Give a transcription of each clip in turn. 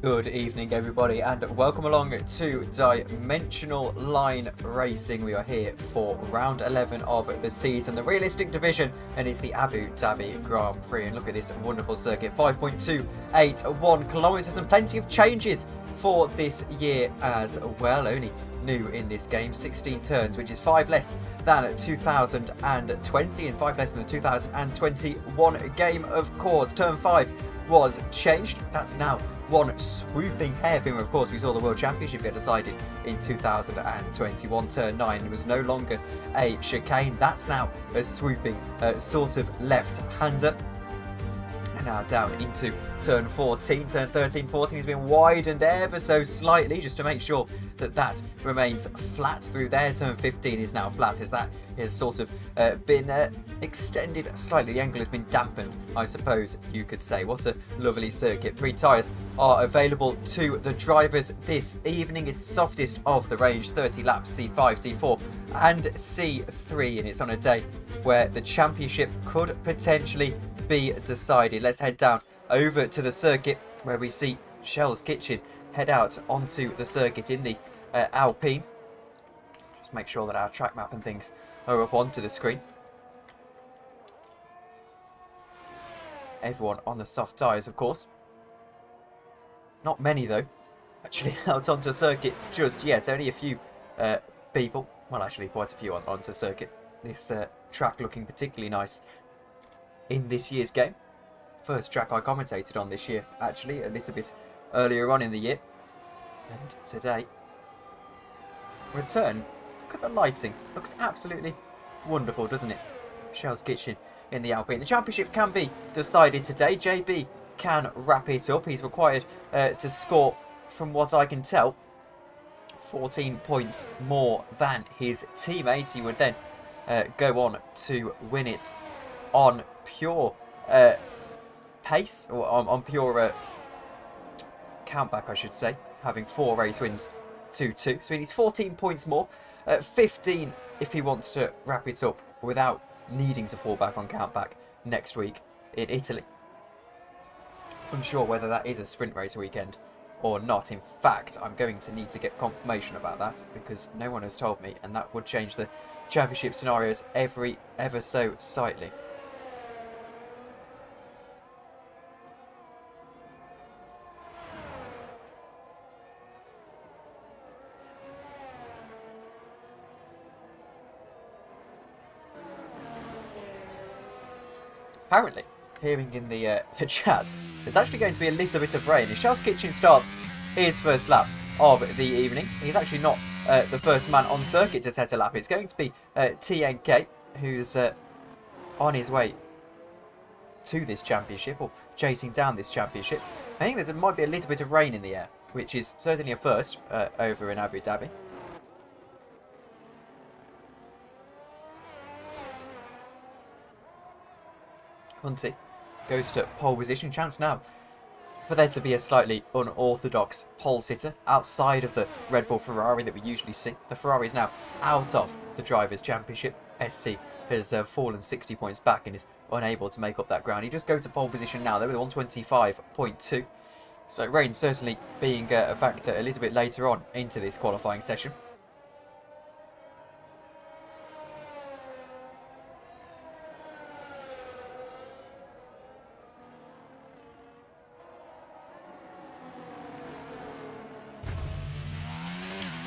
Good evening, everybody, and welcome along to Dimensional Line Racing. We are here for round 11 of the season, the realistic division, and it's the Abu Dhabi Grand Prix. And look at this wonderful circuit, 5.281 kilometres, and plenty of changes for this year as well. Only new in this game, 16 turns, which is 5 less than 2020 and 5 less than the 2021 game, of course. Turn 5 was changed. That's now one swooping hairpin. Of course, we saw the World Championship get decided in 2021. Turn 9 was no longer a chicane. That's now a swooping sort of left-hander. And now down into turn 14. Turn 13, 14 has been widened ever so slightly just to make sure that that remains flat through there. Turn 15 is now flat as that has sort of been extended slightly. The angle has been dampened, I suppose you could say. What a lovely circuit. 3 tyres are available to the drivers this evening. It's the softest of the range, 30 laps, C5, C4 and C3, and it's on a day where the championship could potentially be decided. Let's head down over to the circuit where we see Shell's Kitchen head out onto the circuit in the Alpine. Just make sure that our track map and things are up onto the screen. Everyone on the soft tyres, of course. Not many, though, actually, out onto circuit just yet. Only a few people. Well, actually, quite a few onto circuit. This track looking particularly nice in this year's game. First track I commentated on this year, actually, a little bit earlier on in the year. And today, return. Look at the lighting. Looks absolutely wonderful, doesn't it? Shell's Kitchen in the Alpine. The championship can be decided today. JB can wrap it up. He's required to score, from what I can tell, 14 points more than his teammate. He would then go on to win it on pure pace, or on pure countback, I should say, having 4 race wins to 2. So he needs 14 points more, 15 if he wants to wrap it up without needing to fall back on countback next week in Italy. Unsure whether that is a sprint race weekend or not. In fact, I'm going to need to get confirmation about that because no one has told me, and that would change the championship scenarios ever so slightly. Apparently, hearing in the chat, there's actually going to be a little bit of rain. As Shell's Kitchen starts his first lap of the evening, he's actually not the first man on circuit to set a lap. It's going to be TNK, who's on his way to this championship, or chasing down this championship. I think there might be a little bit of rain in the air, which is certainly a first over in Abu Dhabi. Hunty goes to pole position. Chance now for there to be a slightly unorthodox pole sitter outside of the Red Bull Ferrari that we usually see. The Ferrari is now out of the Drivers' Championship. SC has fallen 60 points back and is unable to make up that ground. He just goes to pole position now, though, with 125.2. So rain certainly being a factor a little bit later on into this qualifying session.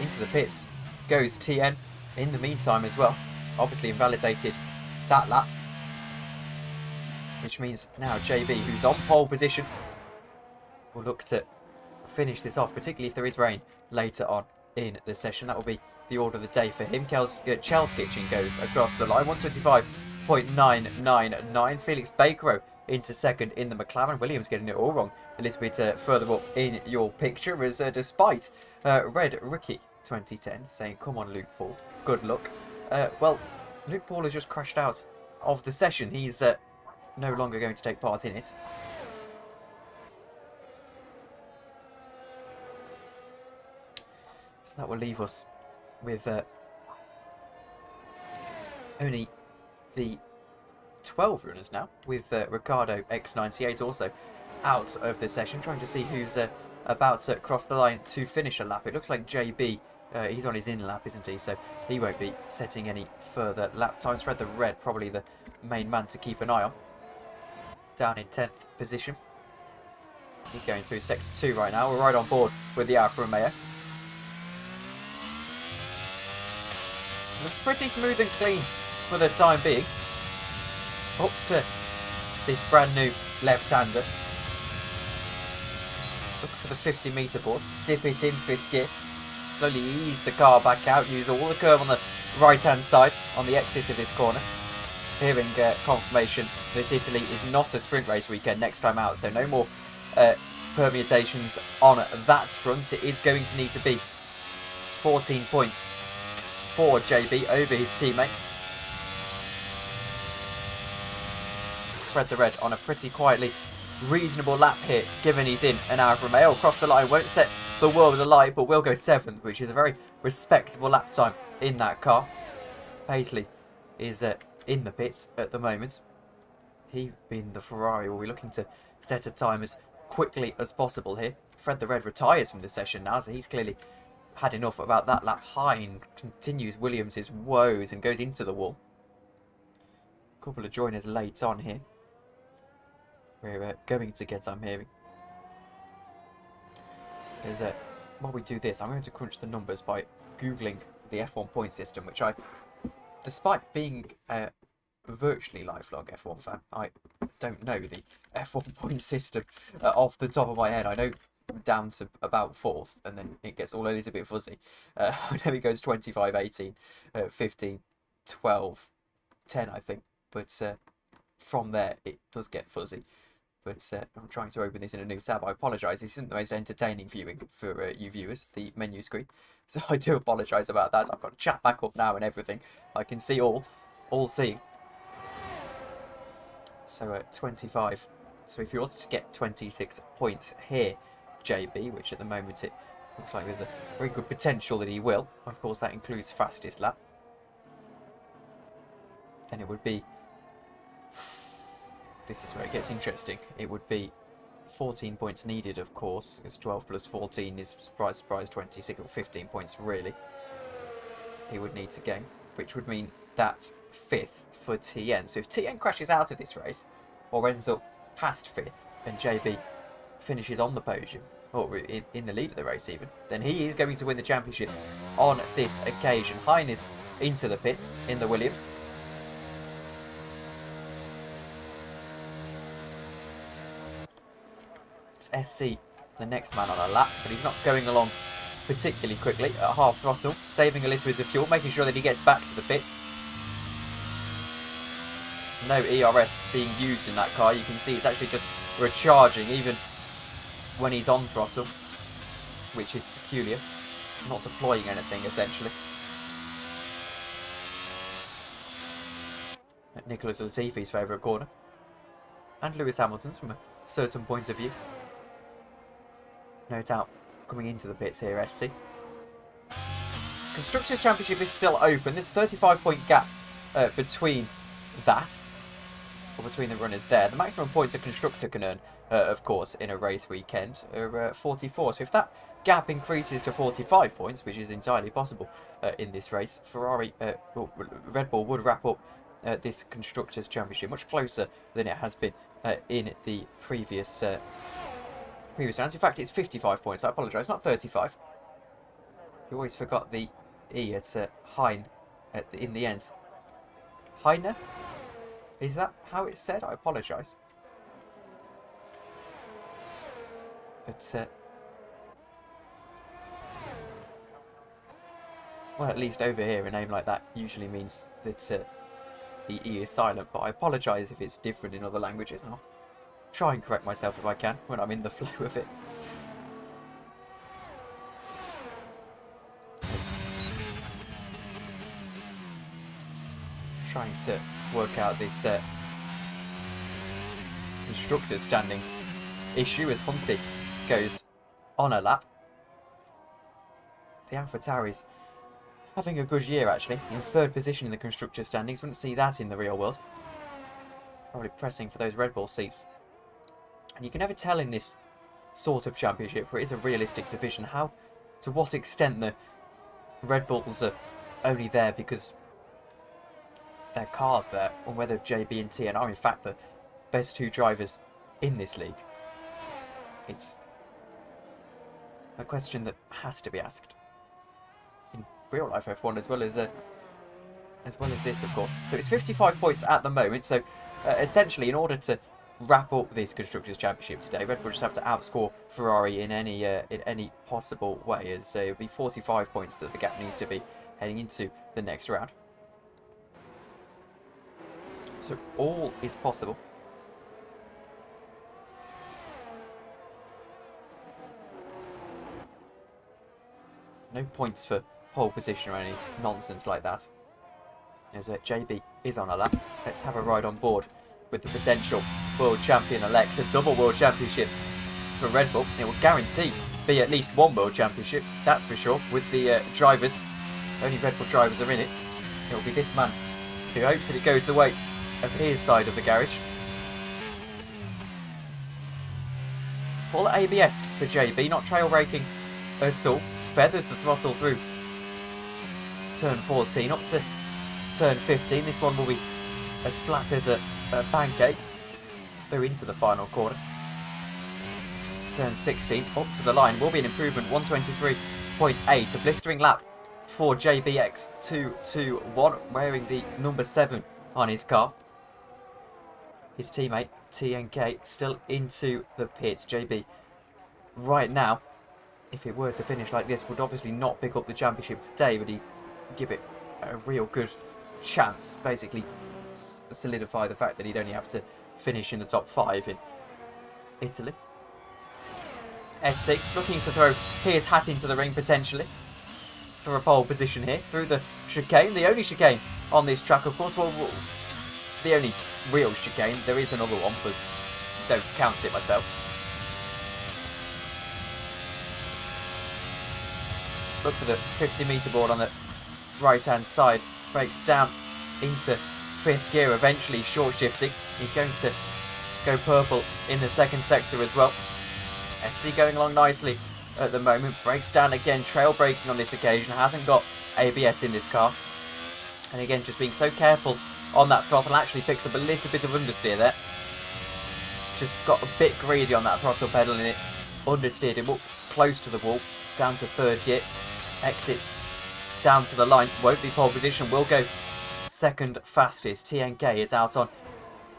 Into the pits goes TN in the meantime as well. Obviously invalidated that lap, which means now JB, who's on pole position, will look to finish this off, particularly if there is rain later on in the session. That will be the order of the day for him. Shell's Kitchen goes across the line, 125.999. Felix Bakero into second in the McLaren. Williams getting it all wrong a little bit further up in your picture, as despite Red Rookie 2010 saying, "Come on, Luke Paul, good luck." Well, Luke Paul has just crashed out of the session. He's no longer going to take part in it. So that will leave us with only the 12 runners now, with Ricardo X98 also out of the session, trying to see who's about to cross the line to finish a lap. It looks like JB, he's on his in lap, isn't he? So he won't be setting any further lap times. Fred the Red, probably the main man to keep an eye on. Down in 10th position. He's going through sector 2 right now. We're right on board with the Alfa Romeo. Looks pretty smooth and clean for the time being. Up to this brand new left-hander. Look for the 50-metre board. Dip it in 5th gear. Slowly ease the car back out. Use all the curve on the right-hand side on the exit of this corner. Hearing confirmation that Italy is not a sprint race weekend next time out. So no more permutations on that front. It is going to need to be 14 points for JB over his teammate. Fred the Red on a pretty quietly reasonable lap here, given he's in an Alfa Romeo. Across the line, won't set the world alight, but will go 7th, which is a very respectable lap time in that car. Paisley is in the pits at the moment. He, being the Ferrari, will be looking to set a time as quickly as possible here. Fred the Red retires from the session now, so he's clearly had enough about that lap. Hine continues Williams' woes and goes into the wall. A couple of joiners late on here. We're going to get, I'm hearing. While we do this, I'm going to crunch the numbers by Googling the F1 point system, which I, despite being a virtually lifelong F1 fan, I don't know the F1 point system off the top of my head. I know down to about 4th, and then it gets all a little bit fuzzy. I know it goes 25, 18, 15, 12, 10, I think, but from there it does get fuzzy. But I'm trying to open this in a new tab. I apologise. This isn't the most entertaining viewing for you viewers, the menu screen. So I do apologise about that. I've got to chat back up now and everything. I can see all seeing. So 25. So if you wanted to get 26 points here, JB, which at the moment it looks like there's a very good potential that he will. Of course, that includes fastest lap. Then it would be... This is where it gets interesting. It would be 14 points needed, of course, because 12 plus 14 is, surprise, surprise, 26 or 15 points, really. He would need to gain, which would mean that 5th for TN. So if TN crashes out of this race, or ends up past 5th, and JB finishes on the podium, or in the lead of the race even, then he is going to win the championship on this occasion. Hine is into the pits in the Williams. SC, the next man on a lap, but he's not going along particularly quickly at half throttle, saving a little bit of fuel, making sure that he gets back to the pits. No ERS being used in that car. You can see it's actually just recharging even when he's on throttle, which is peculiar. Not deploying anything essentially. At Nicholas Latifi's favourite corner, and Lewis Hamilton's from a certain point of view. No doubt coming into the pits here, SC. Constructors' Championship is still open. There's a 35-point gap between that, or between the runners there. The maximum points a constructor can earn, of course, in a race weekend are 44. So if that gap increases to 45 points, which is entirely possible in this race, Red Bull would wrap up this Constructors' Championship much closer than it has been in the previous rounds. In fact, it's 55 points. I apologise, not 35. You always forgot the E at Hine in the end. Heine? Is that how it's said? I apologise. But, well, at least over here, a name like that usually means that the E is silent, but I apologise if it's different in other languages. I'll try and correct myself if I can when I'm in the flow of it. Trying to work out this constructors standings issue as Hunty goes on a lap. The AlphaTauri's having a good year actually, in 3rd position in the constructors standings. Wouldn't see that in the real world. Probably pressing for those Red Bull seats. And you can never tell in this sort of championship, where it is a realistic division, to what extent the Red Bulls are only there because their car's there, or whether JB and TN are in fact the best two drivers in this league. It's a question that has to be asked in real life F1 as well as this, of course. So it's 55 points at the moment. So essentially, in order to wrap up this Constructors' Championship today, Red Bull just have to outscore Ferrari in any possible way. As it'll be 45 points that the gap needs to be heading into the next round. So all is possible. No points for pole position or any nonsense like that. As JB is on a lap. Let's have a ride on board with the potential world champion-elect. A double world championship for Red Bull. It will guarantee be at least one world championship, that's for sure. With the drivers, only Red Bull drivers are in it. It will be this man who hopes that it goes the way of his side of the garage. Full ABS for JB, not trail braking at all. Feathers the throttle through turn 14 up to turn 15. This one will be as flat as a pancake through into the final corner. Turn 16 up to the line will be an improvement, 123.8, a blistering lap for JBX221, wearing the number 7 on his car. His teammate TNK still into the pits. JB right now, if it were to finish like this, would obviously not pick up the championship today, but he'd give it a real good chance. Basically solidify the fact that he'd only have to finish in the top 5 in Italy. SC looking to throw his hat into the ring potentially for a pole position here through the chicane. The only chicane on this track, of course. Well, the only real chicane. There is another one, but don't count it myself. Look for the 50-metre board on the right-hand side. Breaks down into 5th gear, eventually short shifting. He's going to go purple in the second sector as well. SC going along nicely at the moment. Breaks down again, trail braking on this occasion. Hasn't got ABS in this car. And again, just being so careful on that throttle. Actually picks up a little bit of understeer there. Just got a bit greedy on that throttle pedal and it understeered him up close to the wall. Down to 3rd gear. Exits down to the line. Won't be pole position. Will go second fastest. TNK is out on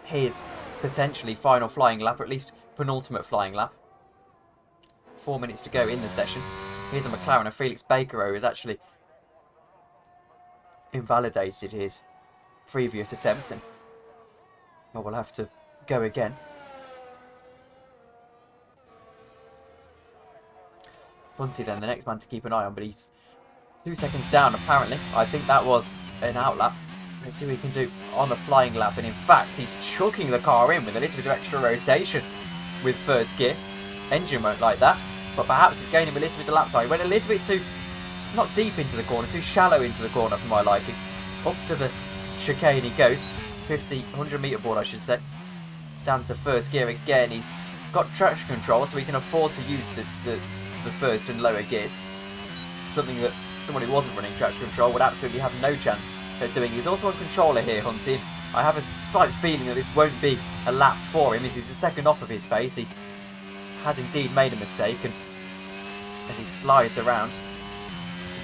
his potentially final flying lap, or at least penultimate flying lap. 4 minutes to go in the session. Here's a McLaren of Felix Baker, who has actually invalidated his previous attempt, and well, we'll have to go again. Bunty then, the next man to keep an eye on, but he's 2 seconds down apparently. I think that was an outlap. Let's see what he can do on the flying lap, and in fact he's chucking the car in with a little bit of extra rotation with 1st gear. Engine won't like that, but perhaps it's gaining a little bit of lap time. He went a little bit too, not deep into the corner, too shallow into the corner for my liking. Up to the chicane he goes, 100 metre board I should say. Down to 1st gear again. He's got traction control, so he can afford to use the 1st and lower gears. Something that someone who wasn't running traction control would absolutely have no chance at doing. He's also on controller here, Hunting. I have a slight feeling that this won't be a lap for him. This is the second off of his pace. He has indeed made a mistake, and as he slides around,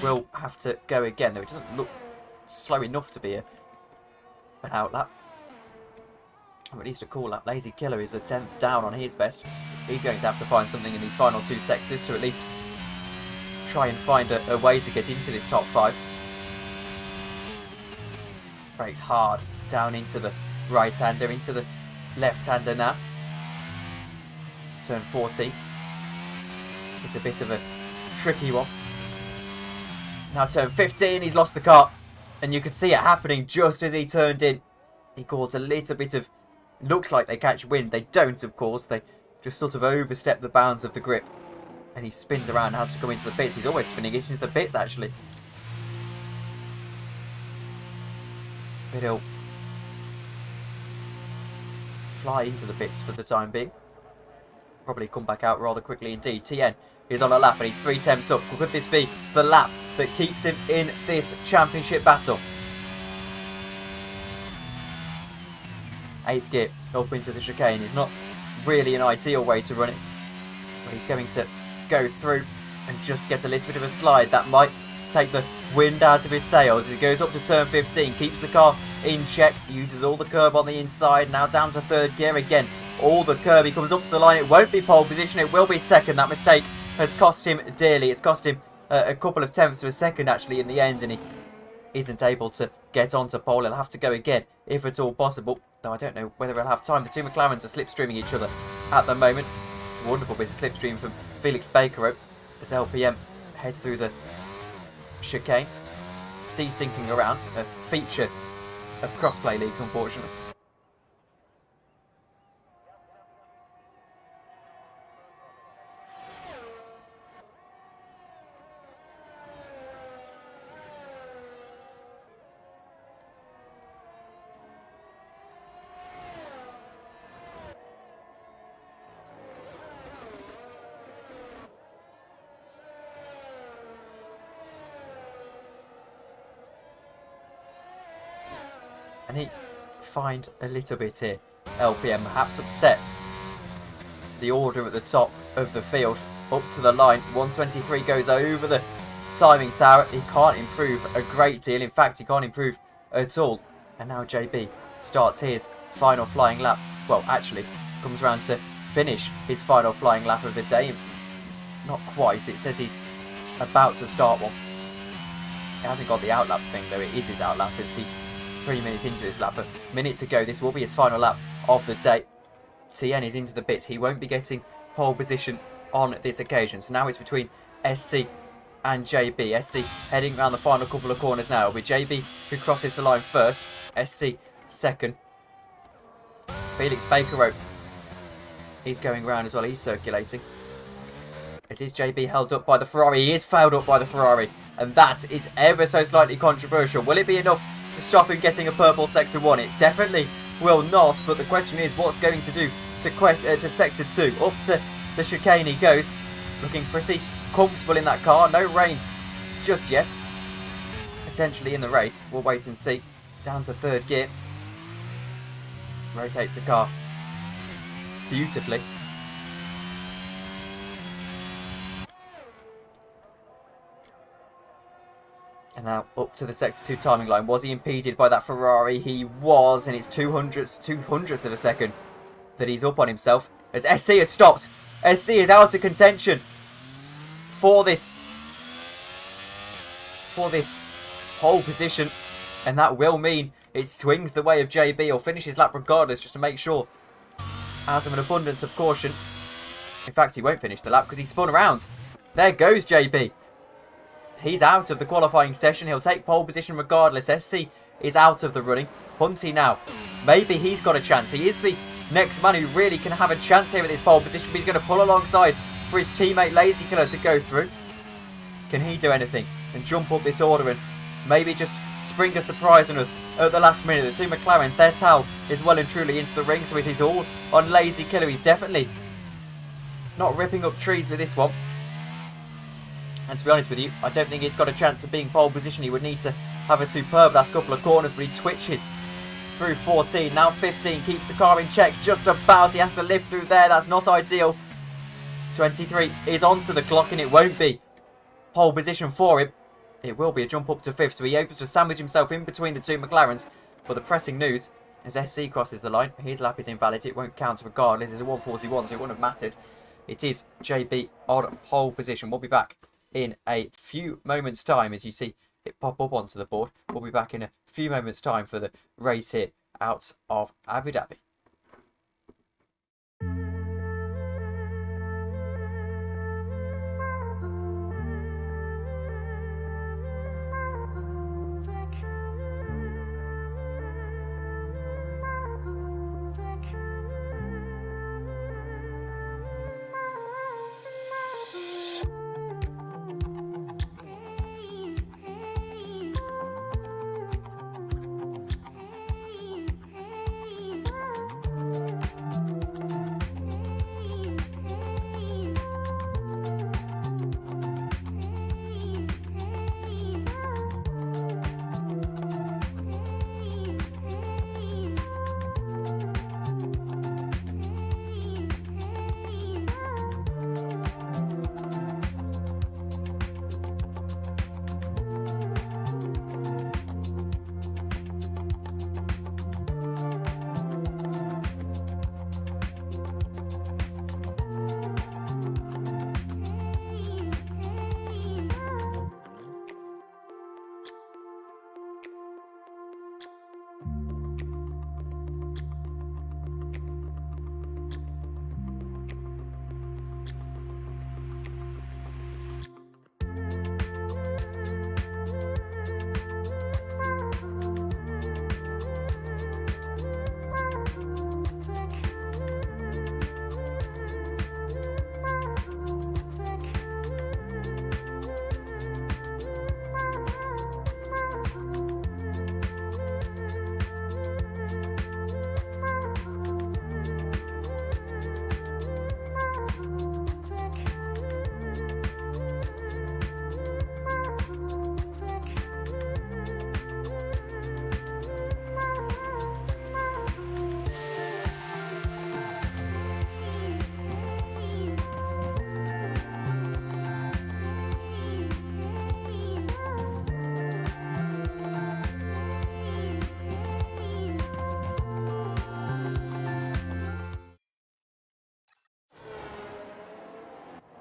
will have to go again, though it doesn't look slow enough to be an outlap. Or at least a cool lap. Lazy Killer is a 10th down on his best. He's going to have to find something in these final 2 sectors to at least try and find a way to get into this top 5. Brakes hard down into the right-hander, into the left-hander now. Turn 14. It's a bit of a tricky one. Now turn 15, he's lost the car. And you could see it happening just as he turned in. He caught a little bit of... Looks like they catch wind. They don't, of course. They just sort of overstep the bounds of the grip. And he spins around and has to go into the pits. He's always spinning it into the pits, actually. But he'll fly into the pits for the time being. probably come back out rather quickly indeed. TN is on a lap and he's 3 tenths up. Could this be the lap that keeps him in this championship battle? 8th gear up into the chicane is not really an ideal way to run it, but he's going to go through and just get a little bit of a slide. That might take the wind out of his sails. He goes up to turn 15, keeps the car in check, uses all the curb on the inside, now down to 3rd gear again. All the curb, he comes up to the line. It won't be pole position, it will be 2nd. That mistake has cost him dearly. It's cost him a couple of tenths of a second actually in the end, and he isn't able to get onto pole. He'll have to go again if at all possible, though I don't know whether he'll have time. The two McLarens are slipstreaming each other at the moment. It's a wonderful bit of slipstream from Felix Baker as LPM heads through the chicane. Desyncing around, a feature of crossplay leagues unfortunately. And he fined a little bit here. LPM perhaps upset the order at the top of the field. Up to the line, 123 goes over the timing tower. He can't improve a great deal. In fact, he can't improve at all. And now JB starts his final flying lap. Well, actually, comes around to finish his final flying lap of the day. Not quite. It says he's about to start one. He hasn't got the outlap thing, though. It is his outlap as he's 3 minutes into this lap. A minute to go. This will be his final lap of the day. TN is into the bits. He won't be getting pole position on this occasion. So now it's between SC and JB. SC heading around the final couple of corners now. It'll be JB who crosses the line first. SC second. Felix Baker he's going round as well. He's circulating. It is JB held up by the Ferrari. He is fouled up by the Ferrari. And that is ever so slightly controversial. Will it be enough to stop him getting a purple Sector 1? It definitely will not, but the question is what's going to do to Sector 2. Up to the chicane he goes, looking pretty comfortable in that car. No rain just yet. Potentially in the race, we'll wait and see. Down to 3rd gear. Rotates the car beautifully. And now up to the Sector 2 timing line. Was he impeded by that Ferrari? He was, and it's 200th of a second that he's up on himself. As SC has stopped. SC is out of contention for this pole position. And that will mean it swings the way of JB. He'll finish his lap regardless, just to make sure, out of an abundance of caution. In fact, he won't finish the lap because he spun around. There goes JB. He's out of the qualifying session. He'll take pole position regardless. SC is out of the running. Hunty now. Maybe he's got a chance. He is the next man who really can have a chance here at this pole position. But he's going to pull alongside for his teammate Lazy Killer to go through. Can he do anything and jump up this order and maybe just spring a surprise on us at the last minute? The two McLarens, their towel is well and truly into the ring. So it is all on Lazy Killer. He's definitely not ripping up trees with this one. And to be honest with you, I don't think he's got a chance of being pole position. He would need to have a superb last couple of corners, but he twitches through 14. Now 15, keeps the car in check just about. He has to lift through there. That's not ideal. 23 is onto the clock, and it won't be pole position for him. It will be a jump up to 5th, so he hopes to sandwich himself in between the two McLarens. But the pressing news, as SC crosses the line, his lap is invalid. It won't count regardless. It's a 141, so it wouldn't have mattered. It is JB on pole position. We'll be back in a few moments' time as you see it pop up onto the board. We'll be back in a few moments' time for the race here out of Abu Dhabi.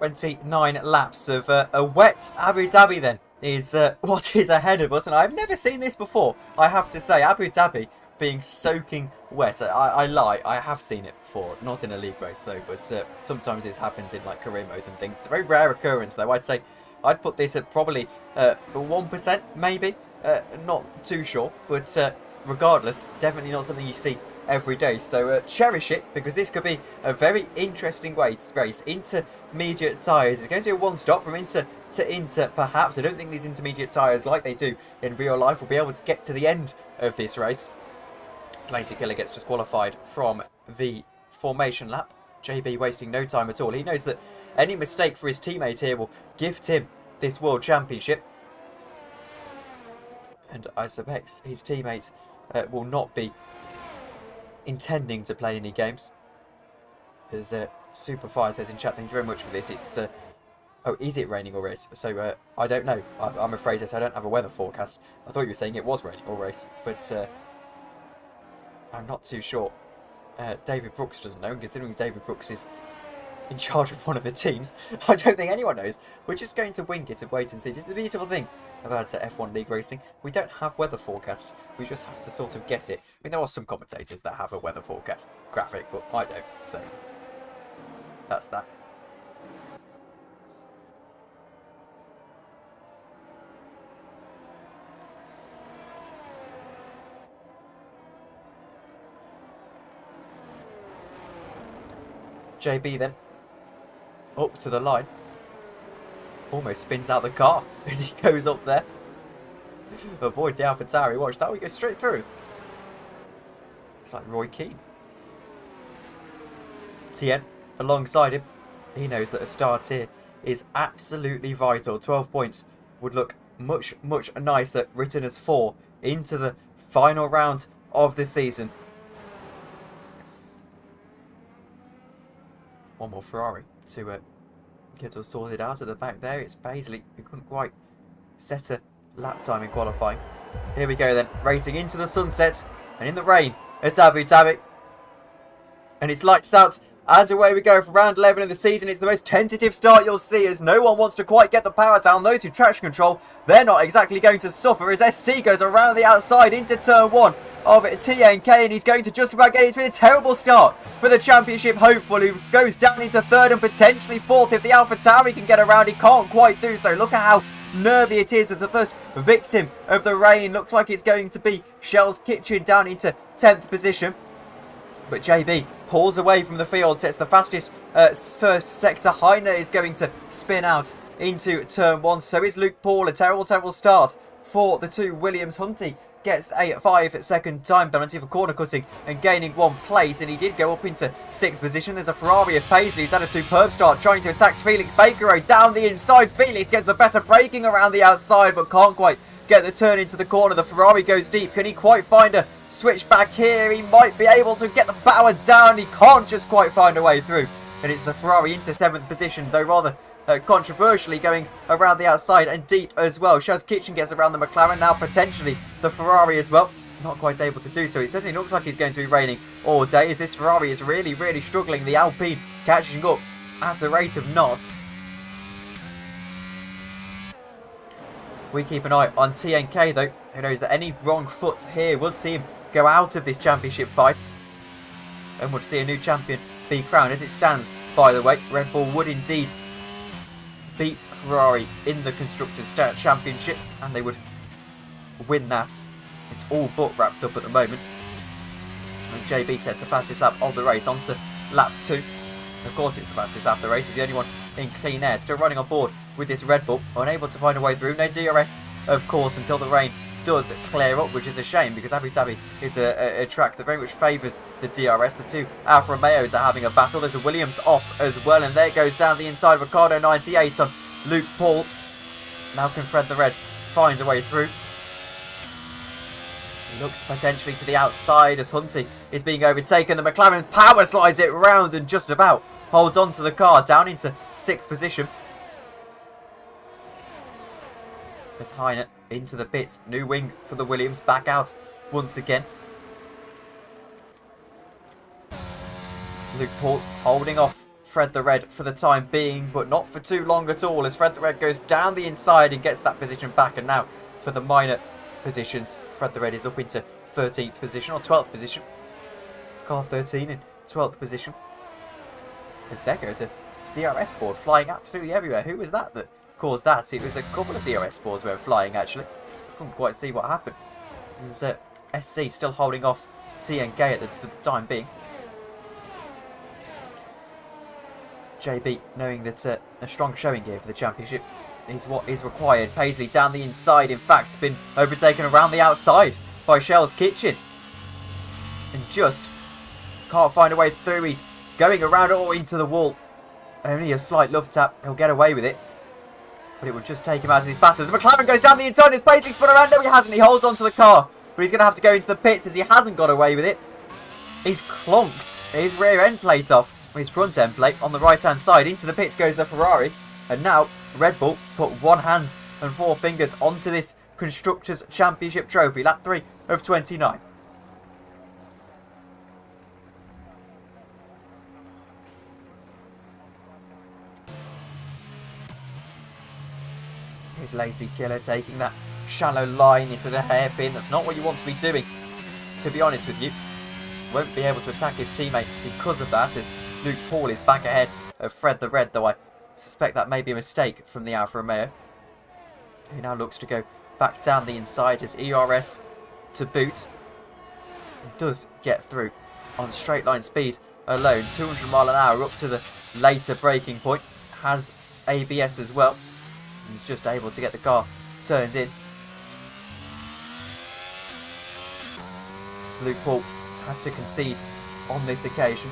29 laps of a wet Abu Dhabi then is what is ahead of us. And I've never seen this before, I have to say. Abu Dhabi being soaking wet. I lie, I have seen it before. Not in a league race though, but sometimes this happens in like career modes and things. It's a very rare occurrence though. I'd say I'd put this at probably 1% maybe. Not too sure, but regardless, definitely not something you see every day. So cherish it, because this could be a very interesting race. Intermediate tyres. It's going to be a one-stop from Inter to Inter, perhaps. I don't think these intermediate tyres, like they do in real life, will be able to get to the end of this race. Lacey Killer gets disqualified from the formation lap. JB wasting no time at all. He knows that any mistake for his teammate here will gift him this World Championship. And I suspect his teammate will not be intending to play any games. As Superfire says in chat, thank you very much for this. It's oh, is it raining or race? So I don't know. I'm afraid I don't have a weather forecast. I thought you were saying it was raining or race, but I'm not too sure. David Brooks doesn't know, and considering David Brooks is in charge of one of the teams, I don't think anyone knows. We're just going to wing it and wait and see. This is the beautiful thing about F1 League Racing. We don't have weather forecasts. We just have to sort of guess it. I mean, there are some commentators that have a weather forecast graphic, but I don't, so that's that. JB then, up to the line. Almost spins out the car as he goes up there. Avoid the AlphaTauri. Watch that, we go straight through. It's like Roy Keane. Tien alongside him. He knows that a start here is absolutely vital. 12 points would look much, much nicer written as 4 into the final round of the season. One more Ferrari to get us sorted out at the back there. It's Paisley who couldn't quite set a lap time in qualifying. Here we go then, racing into the sunset and in the rain at Abu Dhabi. And it's lights out and away we go for round 11 of the season. It's the most tentative start you'll see, as no one wants to quite get the power down. Those who traction control, they're not exactly going to suffer, as SC goes around the outside into turn 1 of TNK, and he's going to just about get it. It's been a terrible start for the championship hopeful, who goes down into 3rd and potentially 4th. If the AlphaTauri can get around, he can't quite do so. Look at how nervy it is. That the first victim of the rain looks like it's going to be Shell's Kitchen down into 10th position. But JB pulls away from the field, sets the fastest first sector. Heine is going to spin out into turn 1. So is Luke Paul. A terrible, terrible start for the two Williams. Hunty gets a 5-second time penalty for corner cutting and gaining 1 place. And he did go up into 6th position. There's a Ferrari of Paisley who's had a superb start, trying to attack Felix Bakero down the inside. Felix gets the better braking around the outside, but can't quite get the turn into the corner. The Ferrari goes deep. Can he quite find a switch back here? He might be able to get the power down. He can't just quite find a way through. And it's the Ferrari into 7th position, though rather controversially going around the outside and deep as well. Shaz Kitchen gets around the McLaren, now potentially the Ferrari as well. Not quite able to do so. It certainly looks like it's going to be raining all day, as this Ferrari is really, really struggling. The Alpine catching up at a rate of knots. We keep an eye on TNK though, who knows that any wrong foot here would see him go out of this championship fight, and would see a new champion be crowned. As it stands, by the way, Red Bull would indeed beat Ferrari in the Constructors' Championship, and they would win that. It's all but wrapped up at the moment. As JB sets the fastest lap of the race onto lap 2. Of course it's the fastest lap of the race. He's the only one in clean air. Still running on board with this Red Bull. Unable to find a way through. No DRS, of course, until the rain does clear up, which is a shame, because Abu Dhabi is a track that very much favours the DRS. The two Alfa Romeos are having a battle. There's a Williams off as well, and there goes down the inside. Ricardo 98 on Luke Paul. Now can Fred the Red finds a way through. He looks potentially to the outside as Hunty is being overtaken. The McLaren power slides it round and just about holds on to the car down into 6th position. As Heine into the pits. New wing for the Williams. Back out once again. Luke Paul holding off Fred the Red for the time being, but not for too long at all, as Fred the Red goes down the inside and gets that position back. And now for the minor positions, Fred the Red is up into 13th position or 12th position. Car 13 in 12th position. As there goes a DRS board flying absolutely everywhere. Who was that caused that? It was a couple of DRS boards were flying actually. Couldn't quite see what happened. There's SC still holding off TNK for the time being. JB knowing that a strong showing here for the championship is what is required. Paisley down the inside, in fact, has been overtaken around the outside by Shell's Kitchen. And just can't find a way through. He's going around all into the wall. Only a slight love tap. He'll get away with it. But it will just take him out of his passes. McLaren goes down the inside. His Paisley spun around. No, he hasn't. He holds onto the car. But he's going to have to go into the pits as he hasn't got away with it. He's clonked his rear end plate off. His front end plate on the right hand side. Into the pits goes the Ferrari. And now Red Bull put one hand and four fingers onto this Constructors' Championship trophy. Lap 3 of 29. Here's Lazy Killer taking that shallow line into the hairpin. That's not what you want to be doing, to be honest with you. Won't be able to attack his teammate because of that, as Luke Paul is back ahead of Fred the Red, though I suspect that may be a mistake from the Alfa Romeo. He now looks to go back down the inside as ERS to boot. He does get through on straight line speed alone, 200 mile an hour up to the later braking point. Has ABS as well. He's just able to get the car turned in. Luke Paul has to concede on this occasion.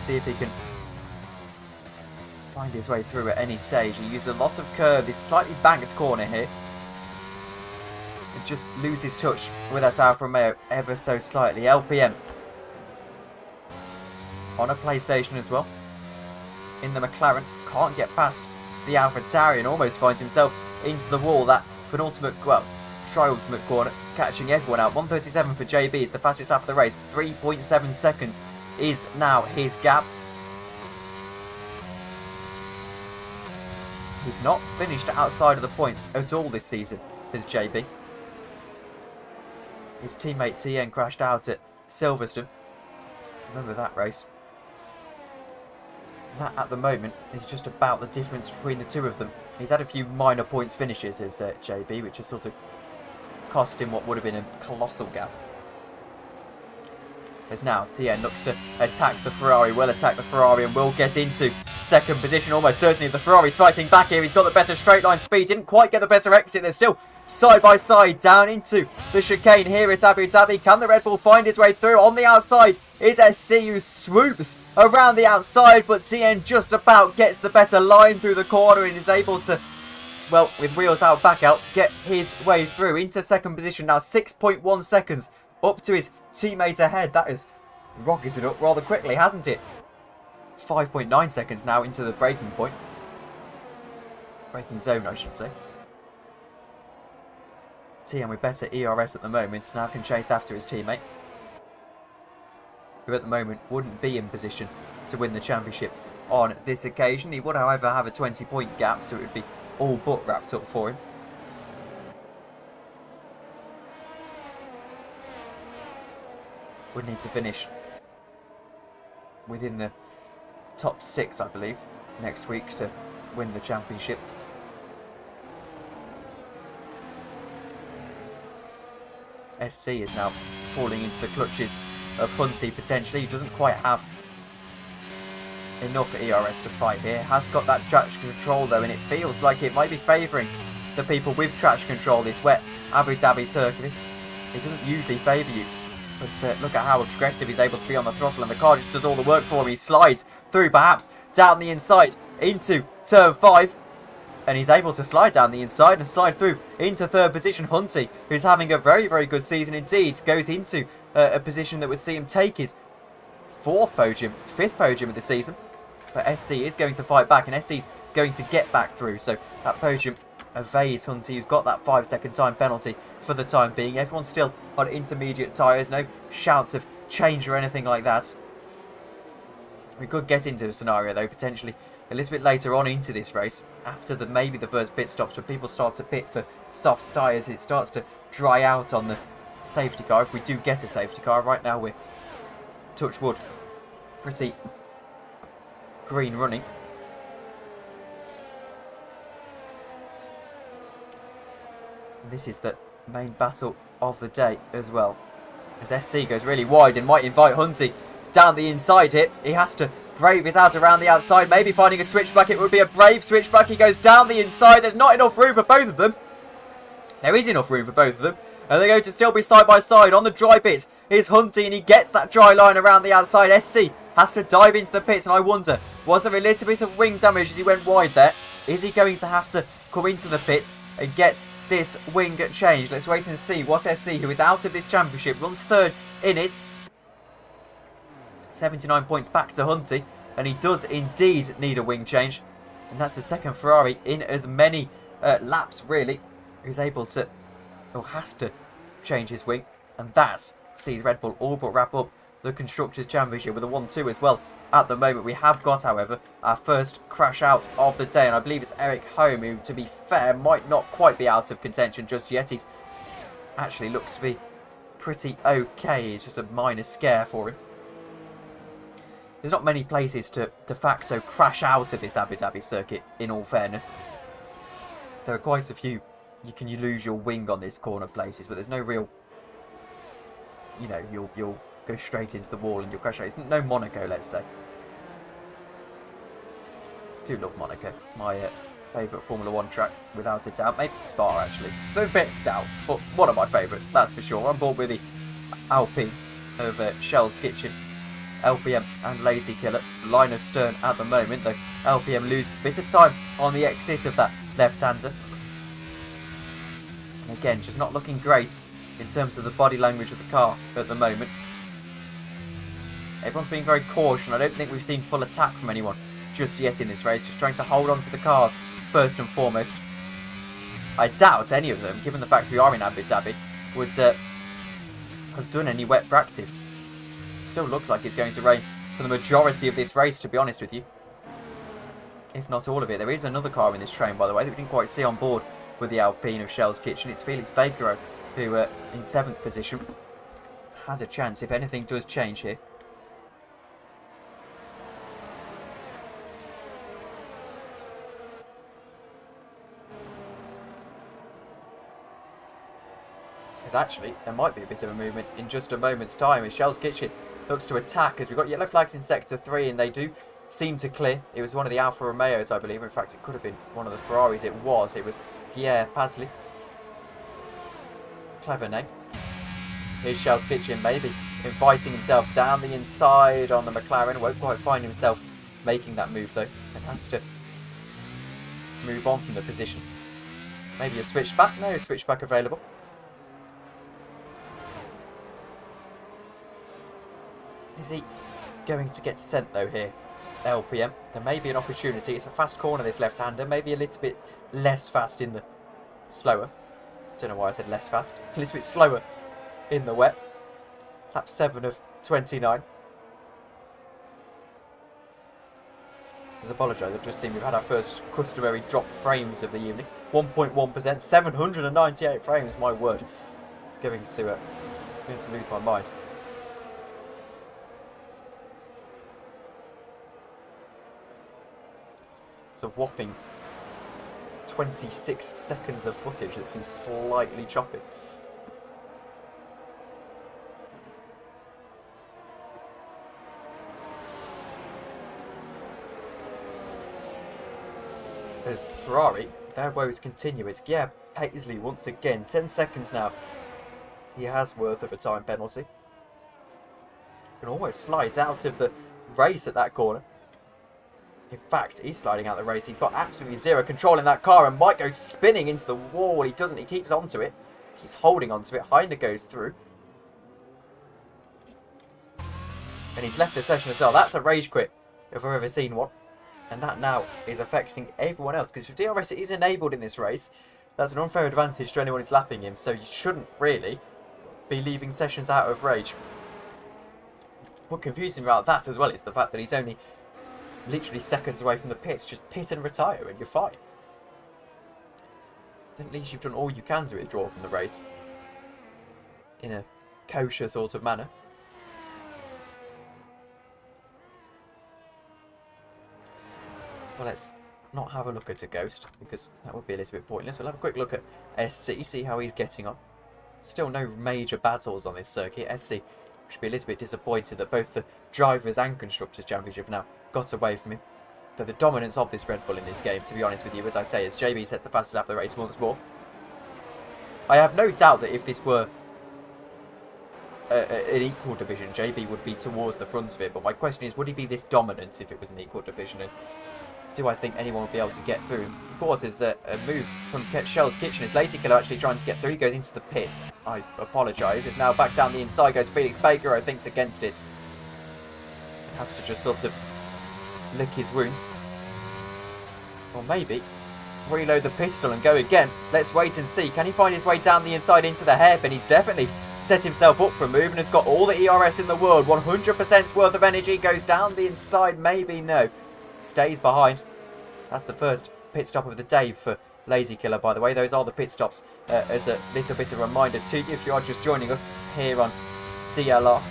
See if he can find his way through at any stage. He uses a lot of curve, this slightly banked corner here. It just loses touch with that Alfa Romeo ever so slightly. LPM on a PlayStation as well. In the McLaren, can't get past the AlphaTauri and almost finds himself into the wall. That penultimate, well, tri-ultimate corner, catching everyone out. 1:37 for JB is the fastest lap of the race. 3.7 seconds is now his gap. He's not finished outside of the points at all this season, is JB. His teammate TN crashed out at Silverstone. Remember that race. That at the moment is just about the difference between the two of them. He's had a few minor points finishes as JB, which has sort of cost him what would have been a colossal gap. As now TN looks to attack the Ferrari, will attack the Ferrari and will get into second position. Almost certainly the Ferrari's fighting back here. He's got the better straight line speed, didn't quite get the better exit. They're still side by side down into the chicane here at Abu Dhabi. Can the Red Bull find his way through? On the outside is SC, who swoops around the outside, but TN just about gets the better line through the corner and is able to, well, with wheels out, back out, get his way through into second position. Now 6.1 seconds up to his teammate ahead. That has rocketed up rather quickly, hasn't it? 5.9 seconds now into the braking point. Braking zone, I should say. TN with better ERS at the moment, so now can chase after his teammate, who at the moment wouldn't be in position to win the championship on this occasion. He would, however, have a 20-point gap, so it would be all but wrapped up for him. Would need to finish within the top 6, I believe, next week to win the championship. SC is now falling into the clutches of Hunty potentially. He doesn't quite have enough ERS to fight here. Has got that traction control though, and it feels like it might be favouring the people with traction control. This wet Abu Dhabi circuit, it doesn't usually favour you. But look at how aggressive he's able to be on the throttle, and the car just does all the work for him. He slides through perhaps down the inside into turn 5. And he's able to slide down the inside and slide through into third position. Hunty, who's having a very, very good season indeed, goes into a position that would see him take his 5th podium of the season. But SC is going to fight back, and SC's going to get back through. So that podium evades Hunty, who's got that 5-second time penalty for the time being. Everyone's still on intermediate tyres, no shouts of change or anything like that. We could get into a scenario though, potentially a little bit later on into this race, after maybe the first pit stops, where people start to pit for soft tyres. It starts to dry out on the safety car, if we do get a safety car. Right now we're, touch wood, pretty green running. This is the main battle of the day as well, as SC goes really wide and might invite Hunty down the inside here. He has to brave it out around the outside, maybe finding a switchback. It would be a brave switchback. He goes down the inside. There's not enough room for both of them. There is enough room for both of them, and they're going to still be side by side. On the dry bit is Hunty, and he gets that dry line around the outside. SC has to dive into the pits, and I wonder, was there a little bit of wing damage as he went wide there? Is he going to have to come into the pits and get this wing changed? Let's wait and see what SC, who is out of this championship, runs third in it. 79 points back to Hunty, and he does indeed need a wing change, and that's the second Ferrari in as many laps really who's able to, or has to, change his wing, and that sees Red Bull all but wrap up the Constructors' Championship with a 1-2 as well. At the moment we have got, however, our first crash out of the day, and I believe it's Eric Home, who, to be fair, might not quite be out of contention just yet. He's actually looks to be pretty okay. It's just a minor scare for him. There's not many places to de facto crash out of this Abu Dhabi circuit, in all fairness. There are quite a few you lose your wing on this corner places, but there's no real, you know, you'll go straight into the wall and you'll crash out. It's no Monaco, let's say. I do love Monaco. My favourite Formula 1 track, without a doubt. Maybe Spa, actually. There's a bit of doubt, but one of my favourites, that's for sure. I'm bored with the Alpine of Shell's Kitchen, LPM and Lazy Killer. Line of stern at the moment, though LPM loses a bit of time on the exit of that left-hander. And again, just not looking great in terms of the body language of the car at the moment. Everyone's being very cautious. I don't think we've seen full attack from anyone just yet in this race, just trying to hold on to the cars first and foremost. I doubt any of them, given the fact we are in Abu Dhabi, would have done any wet practice. Still looks like it's going to rain for the majority of this race, to be honest with you, if not all of it. There is another car in this train, by the way, that we didn't quite see on board with the Alpine of Shell's Kitchen. It's Felix Baker, who in 7th position has a chance if anything does change here. Because actually there might be a bit of a movement in just a moment's time as Shell's Kitchen looks to attack, as we've got yellow flags in sector 3 and they do seem to clear. It was one of the Alfa Romeos, I believe. In fact, it could have been one of the Ferraris. It was Pierre Pasley. Clever name. Here's Shell's Kitchen, maybe inviting himself down the inside on the McLaren. Won't quite find himself making that move though, and has to move on from the position. Maybe a switchback. No switchback available. Is he going to get sent though here? LPM. There may be an opportunity. It's a fast corner, this left-hander. Maybe a little bit less fast in the slower. Don't know why I said less fast. A little bit slower in the wet. Lap 7 of 29. Let's apologise. I've just seen we've had our first customary drop frames of the evening. 1.1%. 798 frames. My word. Going to lose my mind. A whopping 26 seconds of footage that's been slightly choppy. As Ferrari, their woes continue. It's Paisley once again. 10 seconds now. He has worth of a time penalty. And almost slides out of the race at that corner. In fact, he's sliding out the race. He's got absolutely zero control in that car and might go spinning into the wall. He doesn't. He keeps onto it. Keeps holding onto it. Hinder goes through. And he's left the session as well. That's a rage quit if I've ever seen one. And that now is affecting everyone else. Because if DRS is enabled in this race, that's an unfair advantage to anyone who's lapping him. So you shouldn't really be leaving sessions out of rage. What confusing about that as well is the fact that he's only literally seconds away from the pits. Just pit and retire and you're fine. At least you've done all you can to withdraw from the race in a kosher sort of manner. Well, let's not have a look at a Ghost, because that would be a little bit pointless. We'll have a quick look at SC, see how he's getting on. Still no major battles on this circuit. SC should be a little bit disappointed that both the Drivers' and Constructors' Championship now got away from him. Though the dominance of this Red Bull in this game, to be honest with you, as I say, as JB sets the fastest lap of the race once more. I have no doubt that if this were an equal division, JB would be towards the front of it. But my question is, would he be this dominant if it was an equal division? And do I think anyone would be able to get through? Of course, there's a move from Shell's Kitchen. As Lazy Killer actually trying to get through. He goes into the piss. I apologise. It's now back down the inside. Goes Felix Baker, who thinks against it. Has to just sort of lick his wounds. Or maybe reload the pistol and go again. Let's wait and see. Can he find his way down the inside into the hairpin? He's definitely set himself up for a move and has got all the ERS in the world. 100% worth of energy. Goes down the inside. Maybe no. Stays behind. That's the first pit stop of the day for Lazy Killer, by the way. Those are the pit stops as a little bit of a reminder to you if you are just joining us here on DLR.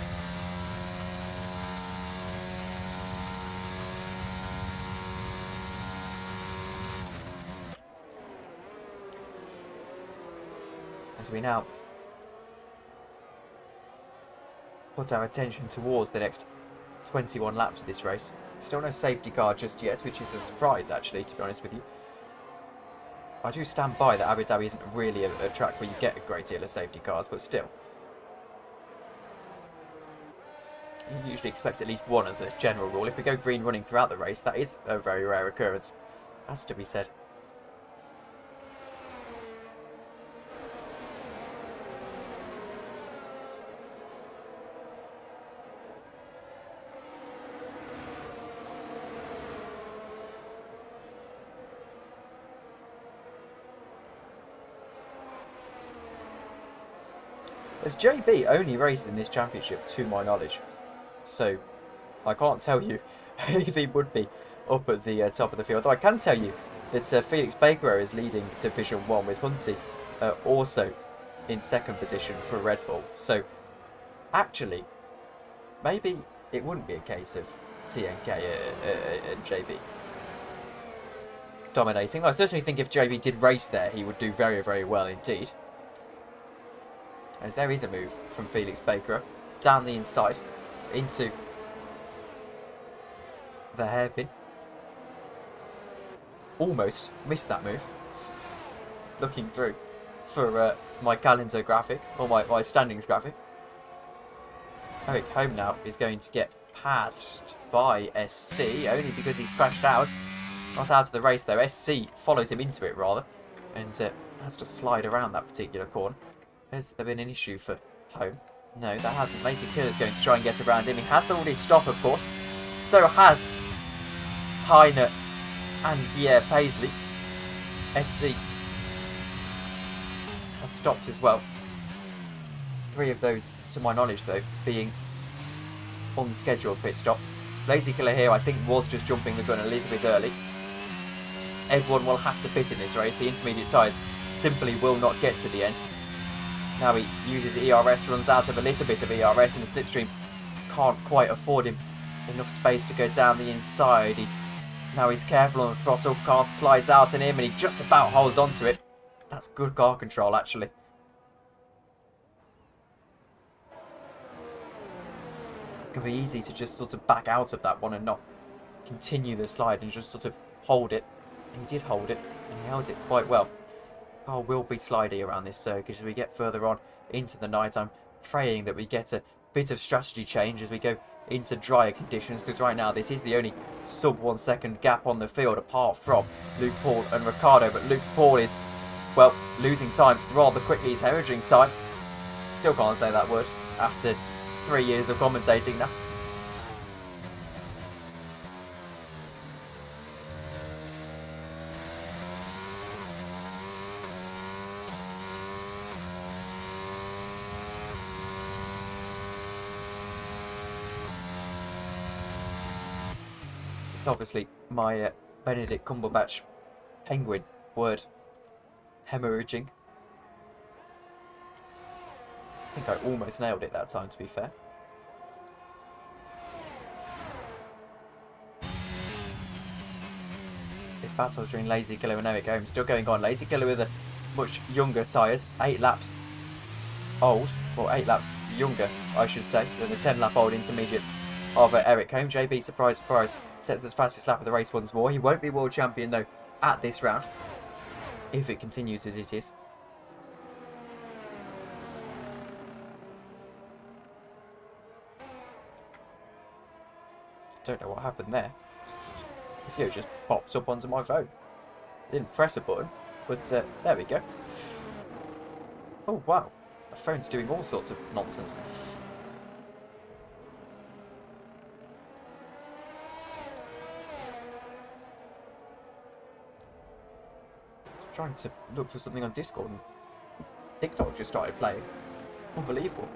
As we now put our attention towards the next 21 laps of this race. Still no safety car just yet, which is a surprise actually, to be honest with you. I do stand by that Abu Dhabi isn't really a track where you get a great deal of safety cars, but still. You usually expect at least one as a general rule. If we go green running throughout the race, that is a very rare occurrence. Has to be said. As JB only raced in this championship, to my knowledge, so I can't tell you if he would be up at the top of the field. Though I can tell you that Felix Baker is leading Division 1 with Hunty also in second position for Red Bull. So actually, maybe it wouldn't be a case of TNK and JB dominating. I certainly think if JB did race there, he would do very, very well indeed. As there is a move from Felix Baker down the inside into the hairpin. Almost missed that move. Looking through for my calendar graphic, or my standings graphic. Eric Home now is going to get passed by SC, only because he's crashed out. Not out of the race though. SC follows him into it rather, and has to slide around that particular corner. Has there been an issue for Home? No, that hasn't. Lazy Killer's going to try and get around him. He has already stopped, of course. So has Heine and Pierre Paisley. SC has stopped as well. 3 of those, to my knowledge, though, being unscheduled pit stops. Lazy Killer here, I think, was just jumping the gun a little bit early. Everyone will have to pit in this race. The intermediate tyres simply will not get to the end. Now he uses ERS, runs out of a little bit of ERS, and the slipstream can't quite afford him enough space to go down the inside. Now he's careful on the throttle, car slides out on him, and he just about holds onto it. That's good car control, actually. It can be easy to just sort of back out of that one and not continue the slide and just sort of hold it. And he did hold it, and he held it quite well. Car will be slidey around this circuit as we get further on into the night. I'm praying that we get a bit of strategy change as we go into drier conditions, because right now this is the only sub 1 second gap on the field apart from Luke Paul and Ricardo. But Luke Paul is, well, losing time rather quickly. He's hemorrhaging time. Still can't say that word after 3 years of commentating now. Obviously, my Benedict Cumberbatch penguin word hemorrhaging. I think I almost nailed it that time, to be fair. This battle between Lazy Killer and Eric Holmes still going on. Lazy Killer with a much younger tyres, 8 laps old, or 8 laps younger, I should say, than the 10 lap old intermediates of Eric Holmes. JB, surprise, surprise, sets the fastest lap of the race once more. He won't be world champion though at this round, if it continues as it is. Don't know what happened there. This video just popped up onto my phone. Didn't press a button, but there we go. Oh wow, my phone's doing all sorts of nonsense. Just trying to look for something on Discord and TikTok just started playing. Unbelievable.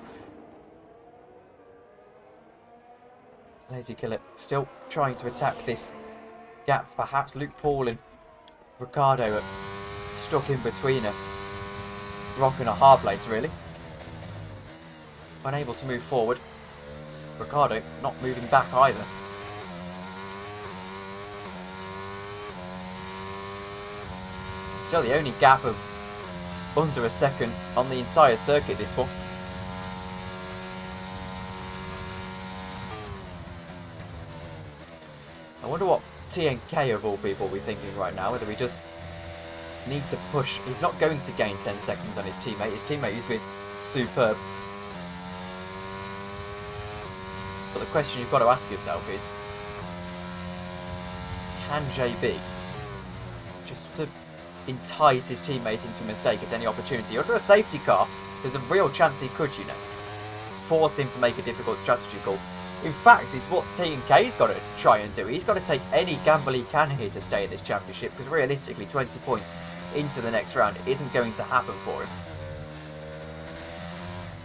Lazy Killer still trying to attack this gap. Perhaps Luke Paul and Ricciardo are stuck in between a rock and a hard place, really. Unable to move forward. Ricciardo not moving back either. Still the only gap of under a second on the entire circuit, this one. I wonder what TNK of all people will be thinking right now, whether he does need to push. He's not going to gain 10 seconds on his teammate. His teammate has been superb. But the question you've got to ask yourself is, can JB just sort of entice his teammate into a mistake at any opportunity? Under a safety car, there's a real chance he could, you know, force him to make a difficult strategy call. In fact, it's what TNK's got to try and do. He's got to take any gamble he can here to stay in this championship, because realistically 20 points into the next round isn't going to happen for him.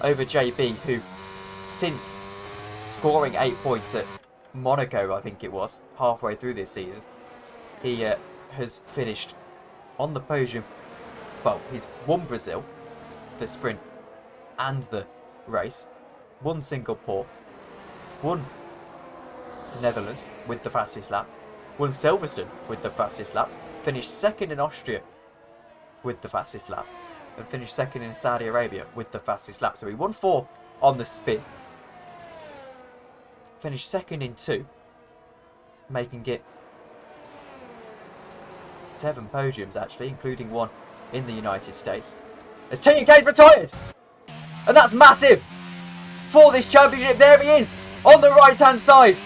Over JB, who since scoring 8 points at Monaco, I think it was, halfway through this season, he has finished on the podium. Well, he's won Brazil, the sprint and the race, won Singapore, won the Netherlands with the fastest lap, won Silverstone with the fastest lap, finished second in Austria with the fastest lap, and finished second in Saudi Arabia with the fastest lap. So he won 4 on the spin, finished second in 2, making it 7 podiums actually, including 1 in the United States. As TNK's retired! And that's massive for this championship. There he is on the right hand side.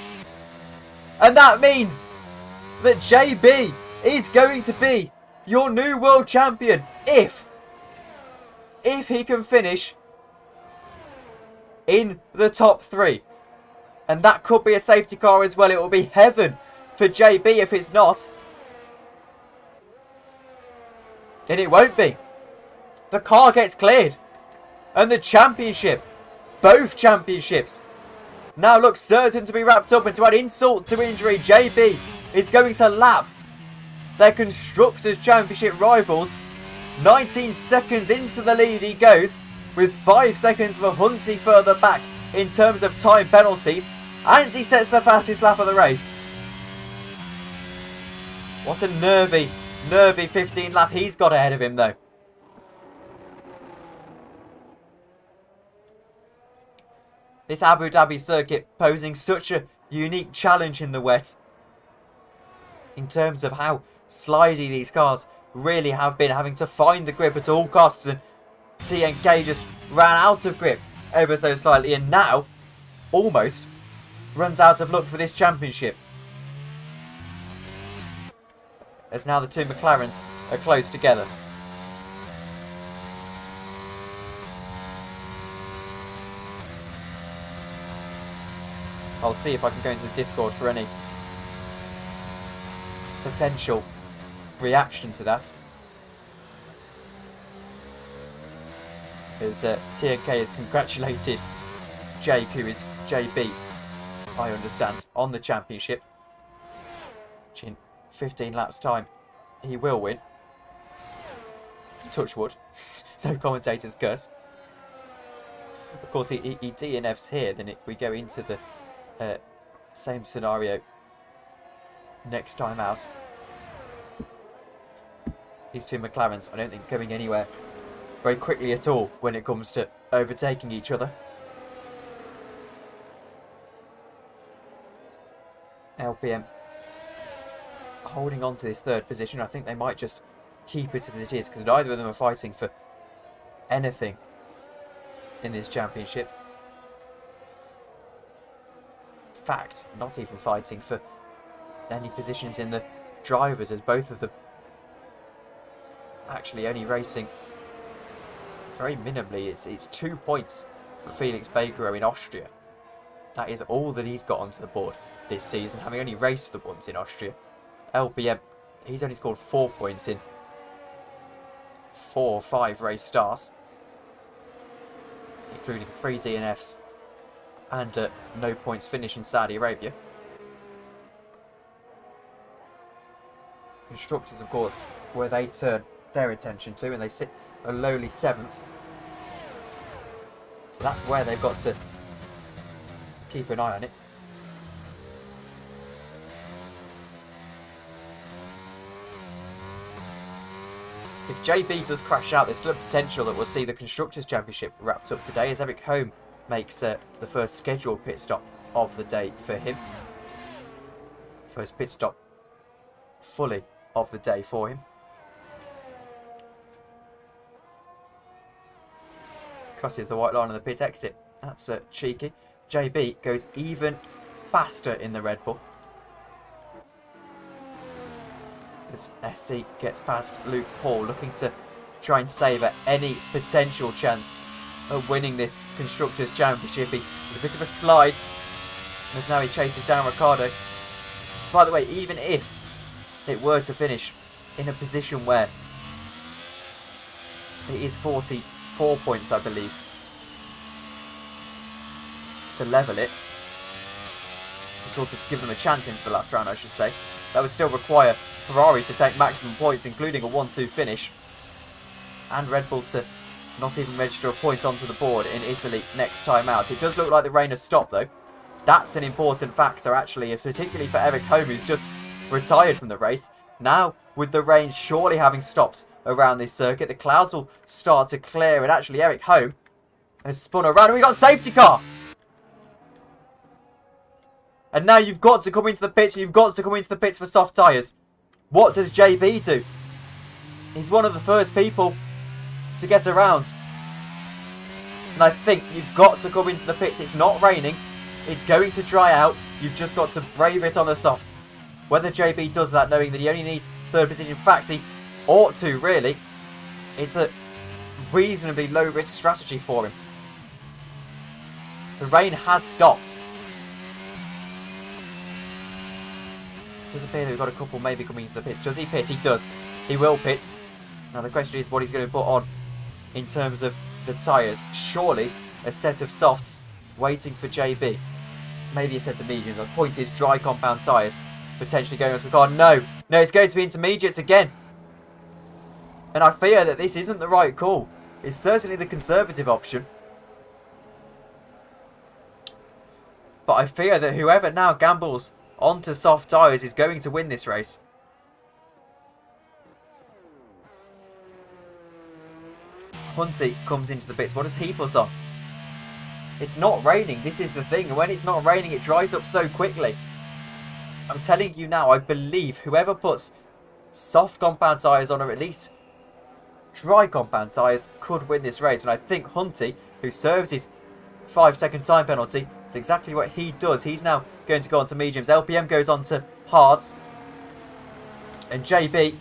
And that means that JB is going to be your new world champion if he can finish in the top 3. And that could be a safety car as well. It will be heaven for JB if it's not. And it won't be. The car gets cleared. And the championship, both championships, now looks certain to be wrapped up. And to add insult to injury, JB is going to lap their Constructors' Championship rivals. 19 seconds into the lead he goes, with 5 seconds for Hunty further back in terms of time penalties. And he sets the fastest lap of the race. What a nervy 15 lap he's got ahead of him though. This Abu Dhabi circuit posing such a unique challenge in the wet, in terms of how slidey these cars really have been, having to find the grip at all costs, and TNK just ran out of grip ever so slightly, and now almost runs out of luck for this championship, as now the two McLarens are close together. I'll see if I can go into the Discord for any potential reaction to that, as TNK has congratulated Jake, who is JB, I understand, on the championship. which in 15 laps time he will win. Touch wood. No commentators curse. Of course, he DNFs here, then we go into the same scenario next time out. These two McLarens, I don't think, going anywhere very quickly at all when it comes to overtaking each other. LPM holding on to this third position. I think they might just keep it as it is, because neither of them are fighting for anything in this championship. In fact, not even fighting for any positions in the drivers, as both of them actually only racing very minimally. It's 2 points for Felix Bakerow in Austria. That is all that he's got onto the board this season, having only raced the once in Austria. LPM, he's only scored 4 points in 4 or 5 race starts, including 3 DNFs and no points finish in Saudi Arabia. Constructors, of course, where they turn their attention to, and they sit a lowly 7th. So that's where they've got to keep an eye on it. If JB does crash out, there's still a potential that we'll see the Constructors' Championship wrapped up today, as Eric Holm makes the first scheduled pit stop of the day for him. First pit stop fully of the day for him. Crosses the white line on the pit exit. That's cheeky. JB goes even faster in the Red Bull, as SC gets past Luke Paul, looking to try and savour any potential chance of winning this Constructors' Championship. He was a bit of a slide, as now he chases down Ricciardo. By the way, even if it were to finish in a position where it is 44 points, I believe, to level it, to sort of give them a chance into the last round, I should say, that would still require Ferrari to take maximum points, including a 1-2 finish, and Red Bull to not even register a point onto the board in Italy next time out. It does look like the rain has stopped, though. That's an important factor, actually, particularly for Eric Holm, who's just retired from the race. Now, with the rain surely having stopped around this circuit, the clouds will start to clear, and actually Eric Holm has spun around, and we got a safety car! And now you've got to come into the pits, and you've got to come into the pits for soft tyres. What does JB do? He's one of the first people to get around. And I think you've got to come into the pits. It's not raining. It's going to dry out. You've just got to brave it on the softs. Whether JB does that, knowing that he only needs third position, in fact, he ought to, really. It's a reasonably low-risk strategy for him. The rain has stopped. Does appear that we've got a couple maybe coming into the pits. Does he pit? He does. He will pit. Now the question is what he's going to put on in terms of the tyres. Surely a set of softs waiting for JB. Maybe a set of mediums. The point is dry compound tyres potentially going onto the car. No, it's going to be intermediates again. And I fear that this isn't the right call. It's certainly the conservative option. But I fear that whoever now gambles onto soft tyres is going to win this race. Hunty comes into the pits. What does he put on? It's not raining. This is the thing. And when it's not raining, it dries up so quickly. I'm telling you now, I believe whoever puts soft compound tyres on, or at least dry compound tyres, could win this race. And I think Hunty, who serves his 5-second time penalty, it's exactly what he does. He's now going to go on to mediums. LPM goes on to hards. And JB,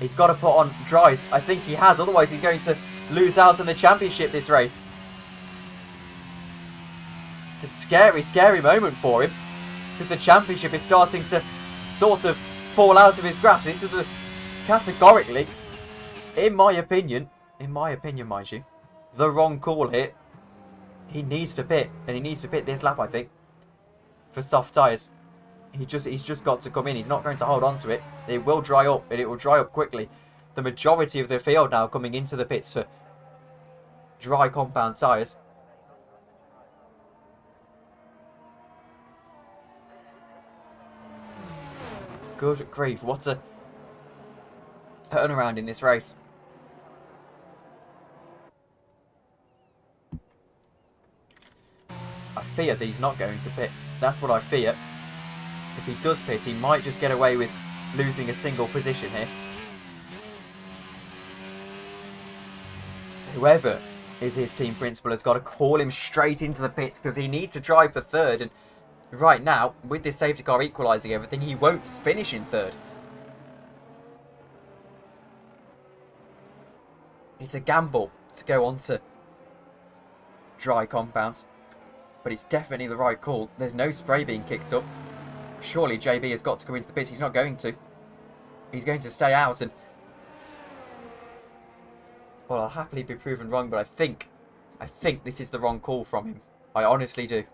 he's got to put on dries. I think he has. Otherwise, he's going to lose out on the championship this race. It's a scary, scary moment for him, because the championship is starting to sort of fall out of his grasp. This is categorically, in my opinion, mind you, the wrong call here. He needs to pit, and he needs to pit this lap, I think, for soft tyres. He's just got to come in. He's not going to hold on to it. It will dry up, and it will dry up quickly. The majority of the field now coming into the pits for dry compound tyres. Good grief, what a turnaround in this race. I fear that he's not going to pit. That's what I fear. If he does pit, he might just get away with losing a single position here. Whoever is his team principal has got to call him straight into the pits because he needs to drive for third. And right now, with this safety car equalising everything, he won't finish in third. It's a gamble to go on to dry compounds, but it's definitely the right call. There's no spray being kicked up. Surely JB has got to come into the pits. He's not going to. He's going to stay out, and well, I'll happily be proven wrong, but I think this is the wrong call from him. I honestly do.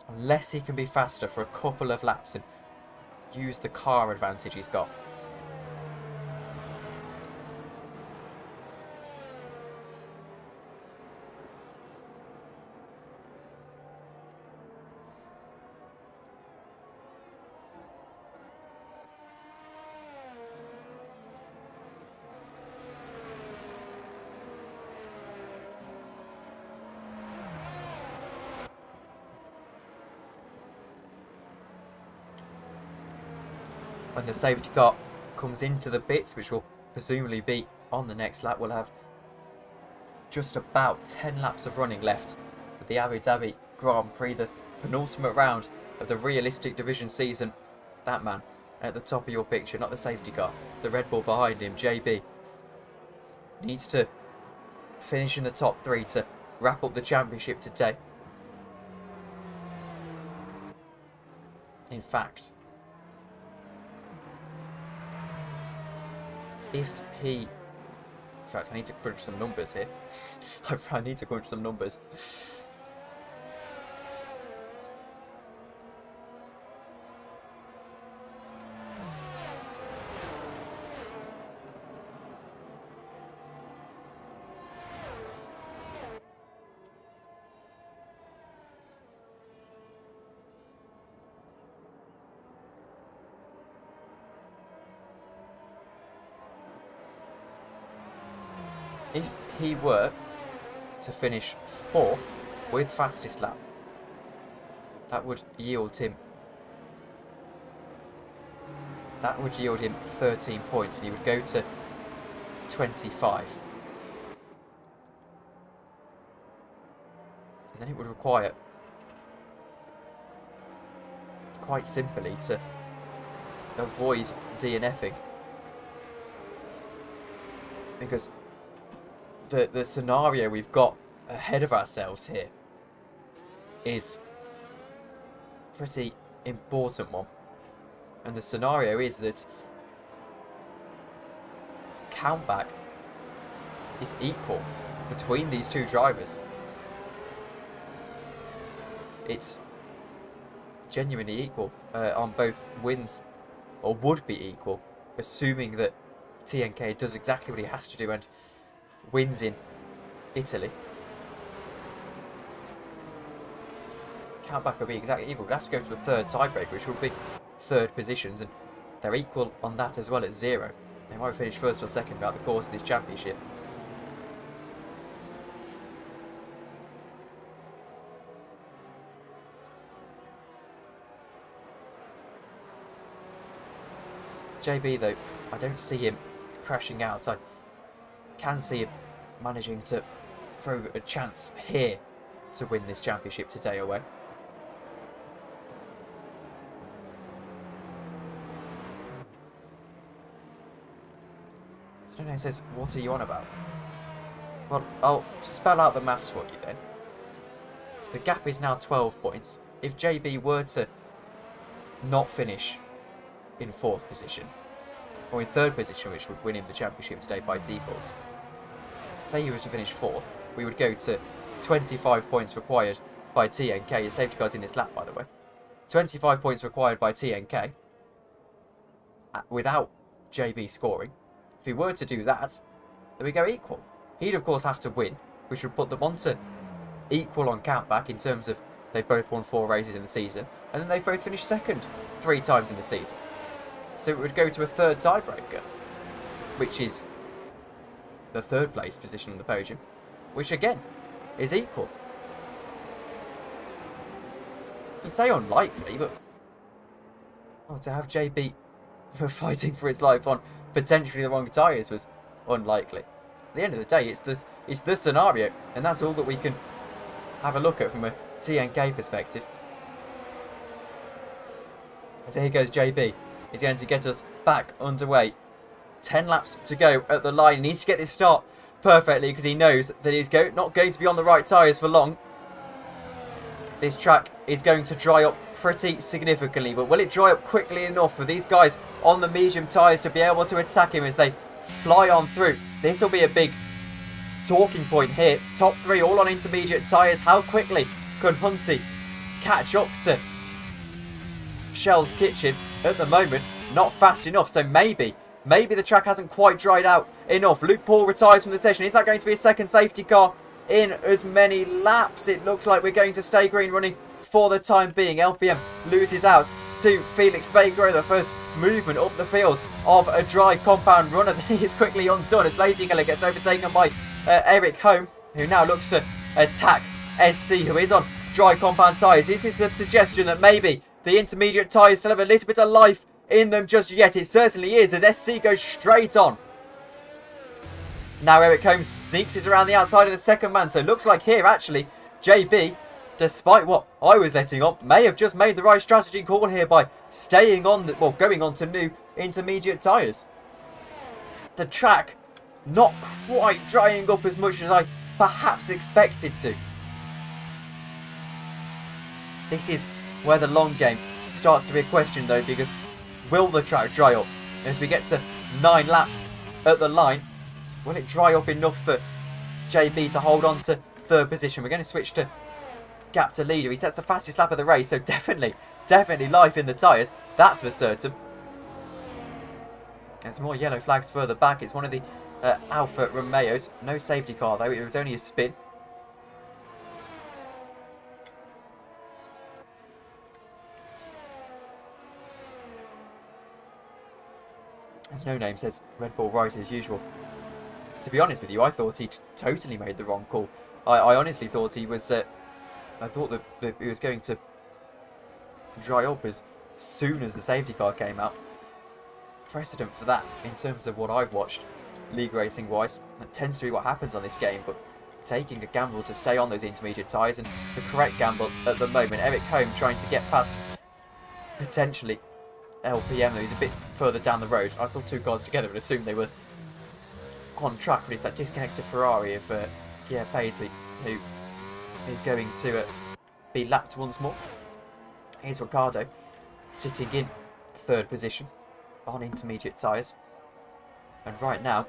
Unless he can be faster for a couple of laps and use the car advantage he's got. When the safety car comes into the pits, which will presumably be on the next lap, we'll have just about 10 laps of running left for the Abu Dhabi Grand Prix, the penultimate round of the realistic division season. That man at the top of your picture, not the safety car, the Red Bull behind him, JB, needs to finish in the top 3 to wrap up the championship today. In fact, in fact, I need to crunch some numbers here. I need to crunch some numbers. If he were to finish 4th with fastest lap, that would yield him 13 points, and he would go to 25. And then it would require, quite simply, to avoid DNFing, because the scenario we've got ahead of ourselves here is a pretty important one. And the scenario is that countback is equal between these two drivers. It's genuinely equal on both wins, or would be equal, assuming that TNK does exactly what he has to do and wins in Italy. Countback will be exactly equal. We'll have to go to a third tiebreak, which will be third positions, and they're equal on that as well at 0. They might finish first or second throughout the course of this championship. JB, though, I don't see him crashing out. I can see him managing to throw a chance here to win this championship today away. Snowden says, what are you on about? Well, I'll spell out the maths for you then. The gap is now 12 points. If JB were to not finish in 4th position, or in 3rd position, which would win him the championship today by default, say he was to finish 4th, we would go to 25 points required by TNK. His safety car's in this lap, by the way. 25 points required by TNK without JB scoring. If he were to do that, then we go equal. He'd, of course, have to win, which would put them onto equal on countback in terms of they've both won 4 races in the season, and then they've both finished second 3 times in the season. So it would go to a third tiebreaker, which is the 3rd place position on the podium, which again is equal. You say unlikely, but to have JB fighting for his life on potentially the wrong tyres was unlikely. At the end of the day, it's the scenario, and that's all that we can have a look at from a TNK perspective. So here goes JB. He's going to get us back underway. 10 laps to go at the line. He needs to get this start perfectly because he knows that he's not going to be on the right tyres for long. This track is going to dry up pretty significantly, but will it dry up quickly enough for these guys on the medium tyres to be able to attack him as they fly on through? This will be a big talking point here. Top 3 all on intermediate tyres. How quickly could Hunty catch up to Shell's Kitchen? At the moment, not fast enough, so maybe the track hasn't quite dried out enough. Luke Paul retires from the session. Is that going to be a second safety car in as many laps? It looks like we're going to stay green running for the time being. LPM loses out to Felix Baker. The first movement up the field of a dry compound runner. He is quickly undone as Lazy Killer gets overtaken by Eric Home, who now looks to attack SC, who is on dry compound tyres. Is this a suggestion that maybe the intermediate tyres still have a little bit of life in them just yet? It certainly is, as SC goes straight on. Now Eric Holmes sneaks it around the outside of the second man. So looks like here, actually, JB, despite what I was letting on, may have just made the right strategy call here by staying on, going on to new intermediate tyres. The track not quite drying up as much as I perhaps expected to. This is where the long game starts to be a question though, because will the track dry up? As we get to 9 laps at the line, will it dry up enough for JB to hold on to 3rd position? We're going to switch to gap to leader. He sets the fastest lap of the race, so definitely life in the tyres, that's for certain. There's more yellow flags further back. It's one of the Alfa Romeos. No safety car though, it was only a spin. As No Name says, Red Bull right as usual. To be honest with you, I thought he'd totally made the wrong call. I honestly thought he was... I thought that he was going to dry up as soon as the safety car came out. Precedent for that, in terms of what I've watched, league racing wise, that tends to be what happens on this game, but taking a gamble to stay on those intermediate tyres, and the correct gamble at the moment. Eric Home trying to get past, potentially, LPM, though he's a bit further down the road. I saw 2 cars together and assumed they were on track, but it's that disconnected Ferrari of Pierre Paisley who is going to be lapped once more. Here's Ricciardo sitting in 3rd position on intermediate tyres, and right now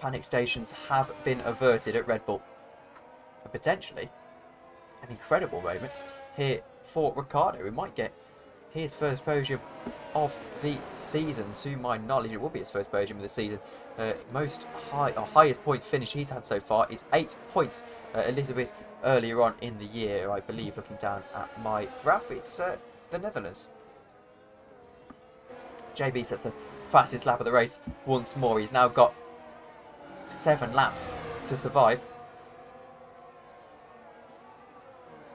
panic stations have been averted at Red Bull, and potentially an incredible moment here for Ricciardo. We might get his first podium of the season. To my knowledge, it will be his first podium of the season. Highest point finish he's had so far is 8 points. Elizabeth earlier on in the year, I believe, looking down at my graph, it's the Netherlands. JB sets the fastest lap of the race once more. He's now got 7 laps to survive.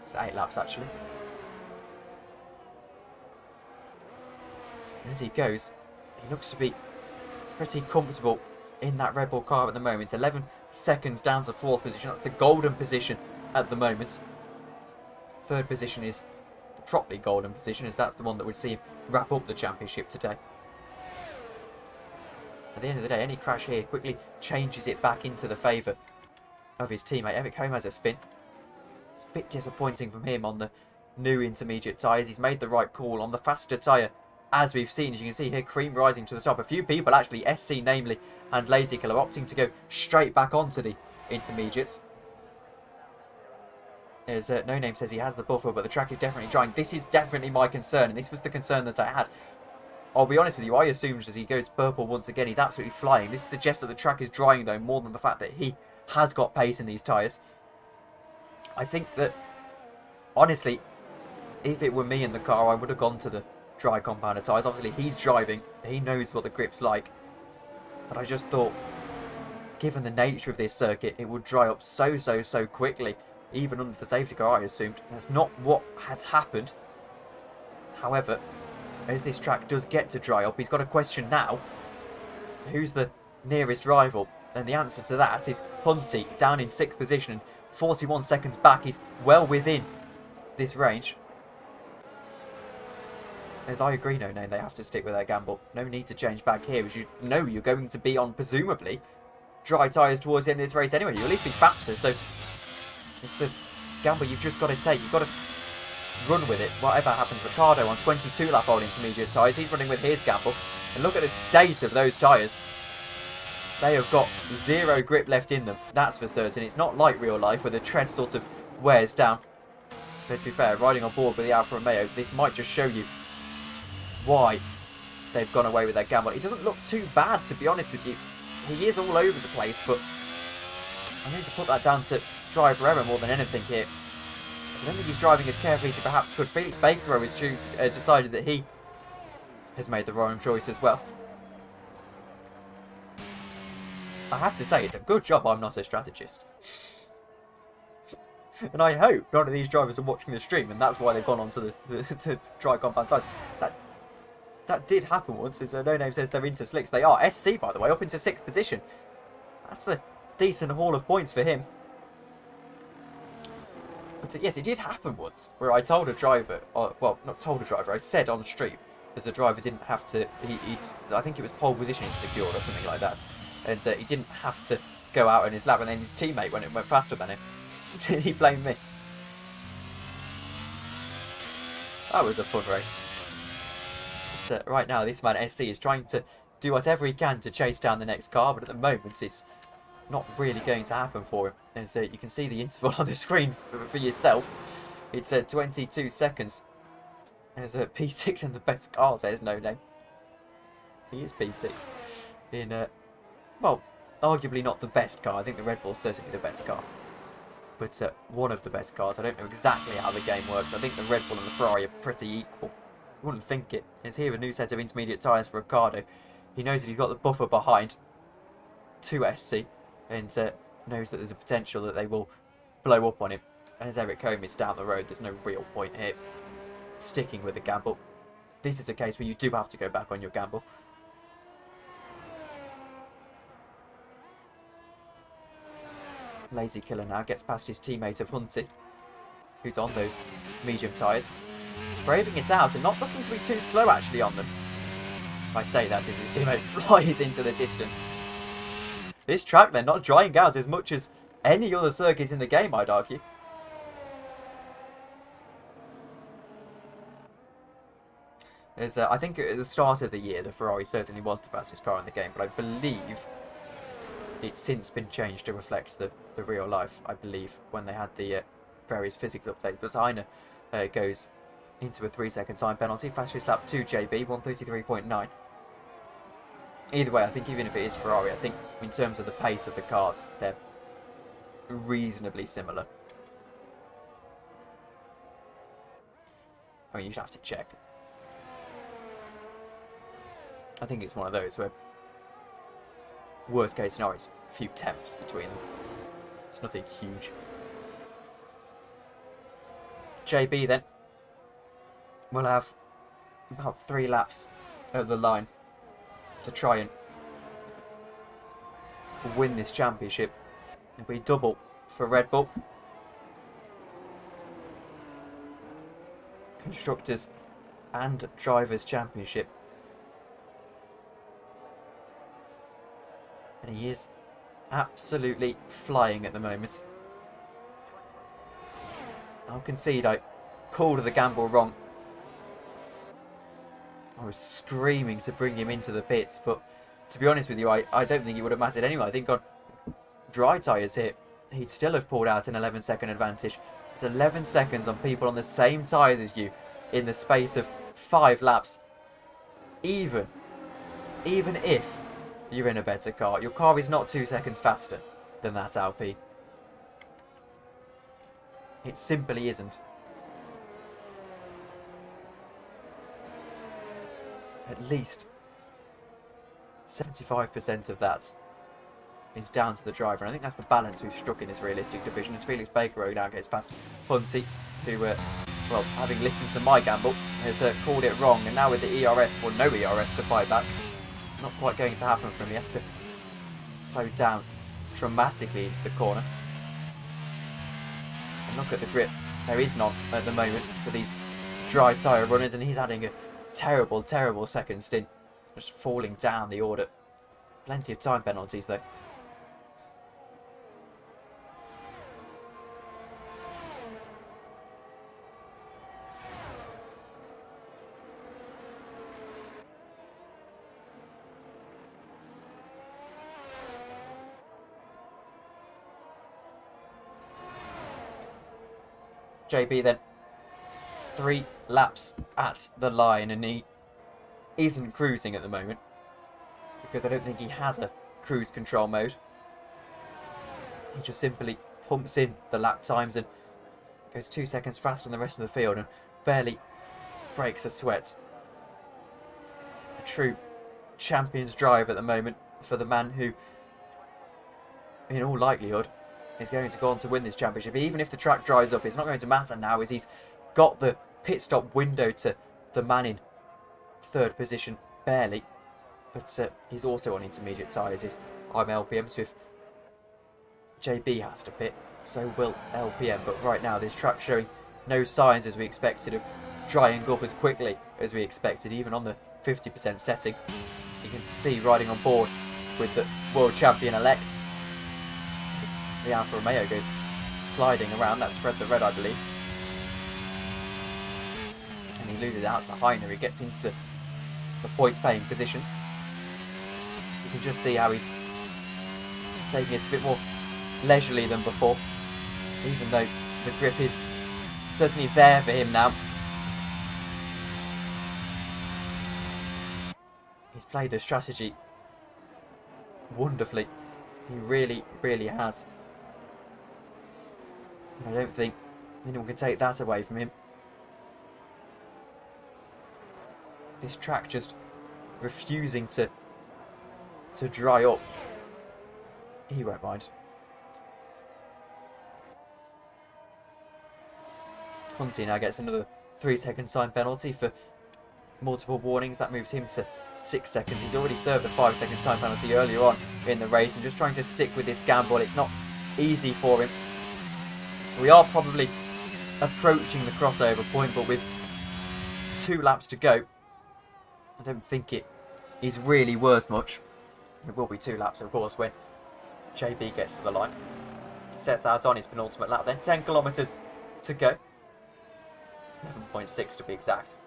It's 8 laps actually. As he goes, he looks to be pretty comfortable in that Red Bull car at the moment. 11 seconds down to 4th position. That's the golden position at the moment. 3rd position is the properly golden position, as that's the one that would see him wrap up the championship today. At the end of the day, any crash here quickly changes it back into the favour of his teammate. Eric Home has a spin. It's a bit disappointing from him on the new intermediate tyres. He's made the right call on the faster tyre, as we've seen. As you can see here, cream rising to the top. A few people, actually, SC namely, and Lazy Killer, opting to go straight back onto the intermediates. As No Name says he has the buffer, but the track is definitely drying. This is definitely my concern, and this was the concern that I had. I'll be honest with you, I assumed as he goes purple once again, he's absolutely flying. This suggests that the track is drying, though, more than the fact that he has got pace in these tyres. I think that, honestly, if it were me in the car, I would have gone to the dry compounder tyres. Obviously, he's driving. He knows what the grip's like. But I just thought, given the nature of this circuit, it would dry up so quickly. Even under the safety car, I assumed. That's not what has happened. However, as this track does get to dry up, he's got a question now. Who's the nearest rival? And the answer to that is Hunty, down in 6th position. 41 seconds back. He's well within this range. As I agree, No Name, they have to stick with their gamble. No need to change back here, as you know you're going to be on, presumably, dry tyres towards the end of this race anyway. You'll at least be faster, so it's the gamble you've just got to take. You've got to run with it. Whatever happens, Ricciardo on 22 lap old intermediate tyres. He's running with his gamble. And look at the state of those tyres. They have got zero grip left in them. That's for certain. It's not like real life where the tread sort of wears down. Let's be fair, riding on board with the Alfa Romeo, this might just show you why they've gone away with their gamble. He doesn't look too bad, to be honest with you. He is all over the place, but I need to put that down to driver error more than anything here. I don't think he's driving as carefully as he perhaps could. Felix Baker has decided that he has made the wrong choice as well. I have to say, it's a good job I'm not a strategist. And I hope none of these drivers are watching the stream, and that's why they've gone onto the dry compound tyres. That did happen once, as No Name says they're into slicks. They are. SC, by the way, up into 6th position. That's a decent haul of points for him. But yes, it did happen once, where I told a driver, well, not told a driver, I said on stream, as the driver didn't have to, I think it was pole position he secured or something like that. And he didn't have to go out on his lap, and then his teammate, when it went faster than him, he blamed me. That was a fun race. But, right now, this man SC is trying to do whatever he can to chase down the next car, but at the moment it's not really going to happen for him. And so you can see the interval on the screen for yourself. It's 22 seconds. There's a P6 in the best car, says No Name. He is P6 in well, arguably not the best car. I think the Red Bull's certainly the best car. But one of the best cars. I don't know exactly how the game works. I think the Red Bull and the Ferrari are pretty equal. I wouldn't think it. There's here a new set of intermediate tyres for Ricciardo. He knows that he's got the buffer behind to SC. And knows that there's a potential that they will blow up on him. And as Eric Combe is down the road, there's no real point here sticking with the gamble. This is a case where you do have to go back on your gamble. Lazy Killer now gets past his teammate of Hunty, who's on those medium tyres. Braving it out and not looking to be too slow actually on them. If I say that as his teammate flies into the distance. This track then not drying out as much as any other circuit in the game, I'd argue. I think at the start of the year the Ferrari certainly was the fastest car in the game, but I believe it's since been changed to reflect the real life, I believe, when they had the various physics updates. But Heine goes into a 3-second time penalty. Fastest lap to JB, 1:33.9. Either way, I think even if it is Ferrari, I think in terms of the pace of the cars, they're reasonably similar. I mean, you'd have to check. I think it's one of those where worst case scenario is a few tenths between them. It's nothing huge. JB then will have about 3 laps of the line to try and win this championship. It'll be double for Red Bull. Constructors and Drivers' Championship. And he is absolutely flying at the moment. I'll concede I called the gamble wrong. I was screaming to bring him into the pits, but to be honest with you, I don't think it would have mattered anyway. I think on dry tyres here, he'd still have pulled out an 11-second advantage. It's 11 seconds on people on the same tyres as you in the space of 5 laps. Even if you're in a better car, your car is not 2 seconds faster than that Alpine. It simply isn't. At least 75% of that is down to the driver. And I think that's the balance we've struck in this realistic division, as Felix Baker now gets past Hunty, who, well, having listened to my gamble, has called it wrong. And now with the ERS, well, no ERS to fight back, not quite going to happen for him. He has to slow down dramatically into the corner. And look at the grip. There is none at the moment for these dry tyre runners, and he's adding a terrible, terrible second stint. Just falling down the order. Plenty of time penalties, though. JB then 3 laps at the line, and he isn't cruising at the moment because I don't think he has a cruise control mode. He just simply pumps in the lap times and goes 2 seconds faster than the rest of the field and barely breaks a sweat. A true champion's drive at the moment for the man who, in all likelihood, is going to go on to win this championship. Even if the track dries up, it's not going to matter now, as he's got the pit stop window to the man in 3rd position, barely. But he's also on intermediate tyres. I'm LPM, so if JB has to pit, so will LPM. But right now, this track showing no signs, as we expected, of drying up as quickly as we expected, even on the 50% setting. You can see riding on board with the world champion Alex. The Alfa Romeo goes sliding around. That's Fred the Red, I believe. And he loses out to Heiner. He gets into the points paying positions. You can just see how he's taking it a bit more leisurely than before, even though the grip is certainly there for him now. He's played the strategy wonderfully. He really, really has. And I don't think anyone can take that away from him. This track just refusing to dry up. He won't mind. Hunty now gets another 3-second time penalty for multiple warnings. That moves him to 6 seconds. He's already served a 5-second time penalty earlier on in the race, and just trying to stick with this gamble. It's not easy for him. We are probably approaching the crossover point, but with 2 laps to go, I don't think it is really worth much. It will be 2 laps, of course, when JB gets to the line. Sets out on his penultimate lap, then 10 kilometres to go. 11.6 to be exact.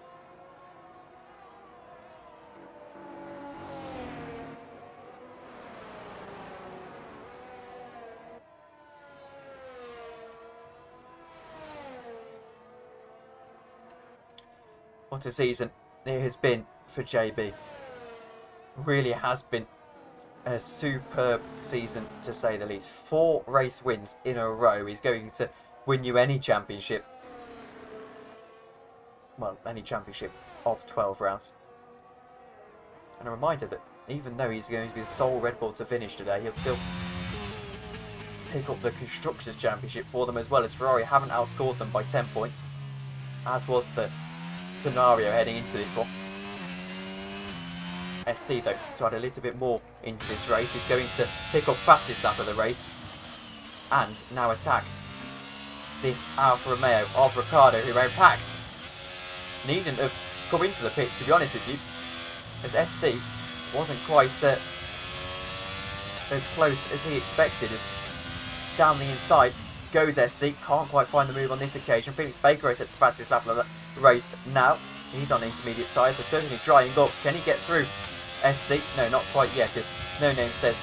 What a season it has been for JB. Really has been a superb season, to say the least. 4 race wins in a row. He's going to win you any championship. Well, any championship of 12 rounds. And a reminder that even though he's going to be the sole Red Bull to finish today, he'll still pick up the Constructors' Championship for them, as well, as Ferrari haven't outscored them by 10 points, as was the scenario heading into this one. SC, though, to add a little bit more into this race, is going to pick up fastest lap of the race and now attack this Alfa Romeo of Ricciardo, who ran packed. Needn't have come into the pits, to be honest with you, as SC wasn't quite as close as he expected. As down the inside goes SC, can't quite find the move on this occasion. Felix Baker sets the fastest lap of the race now. He's on intermediate tyres, so certainly drying up. Can he get through SC? No, not quite yet, as No Name says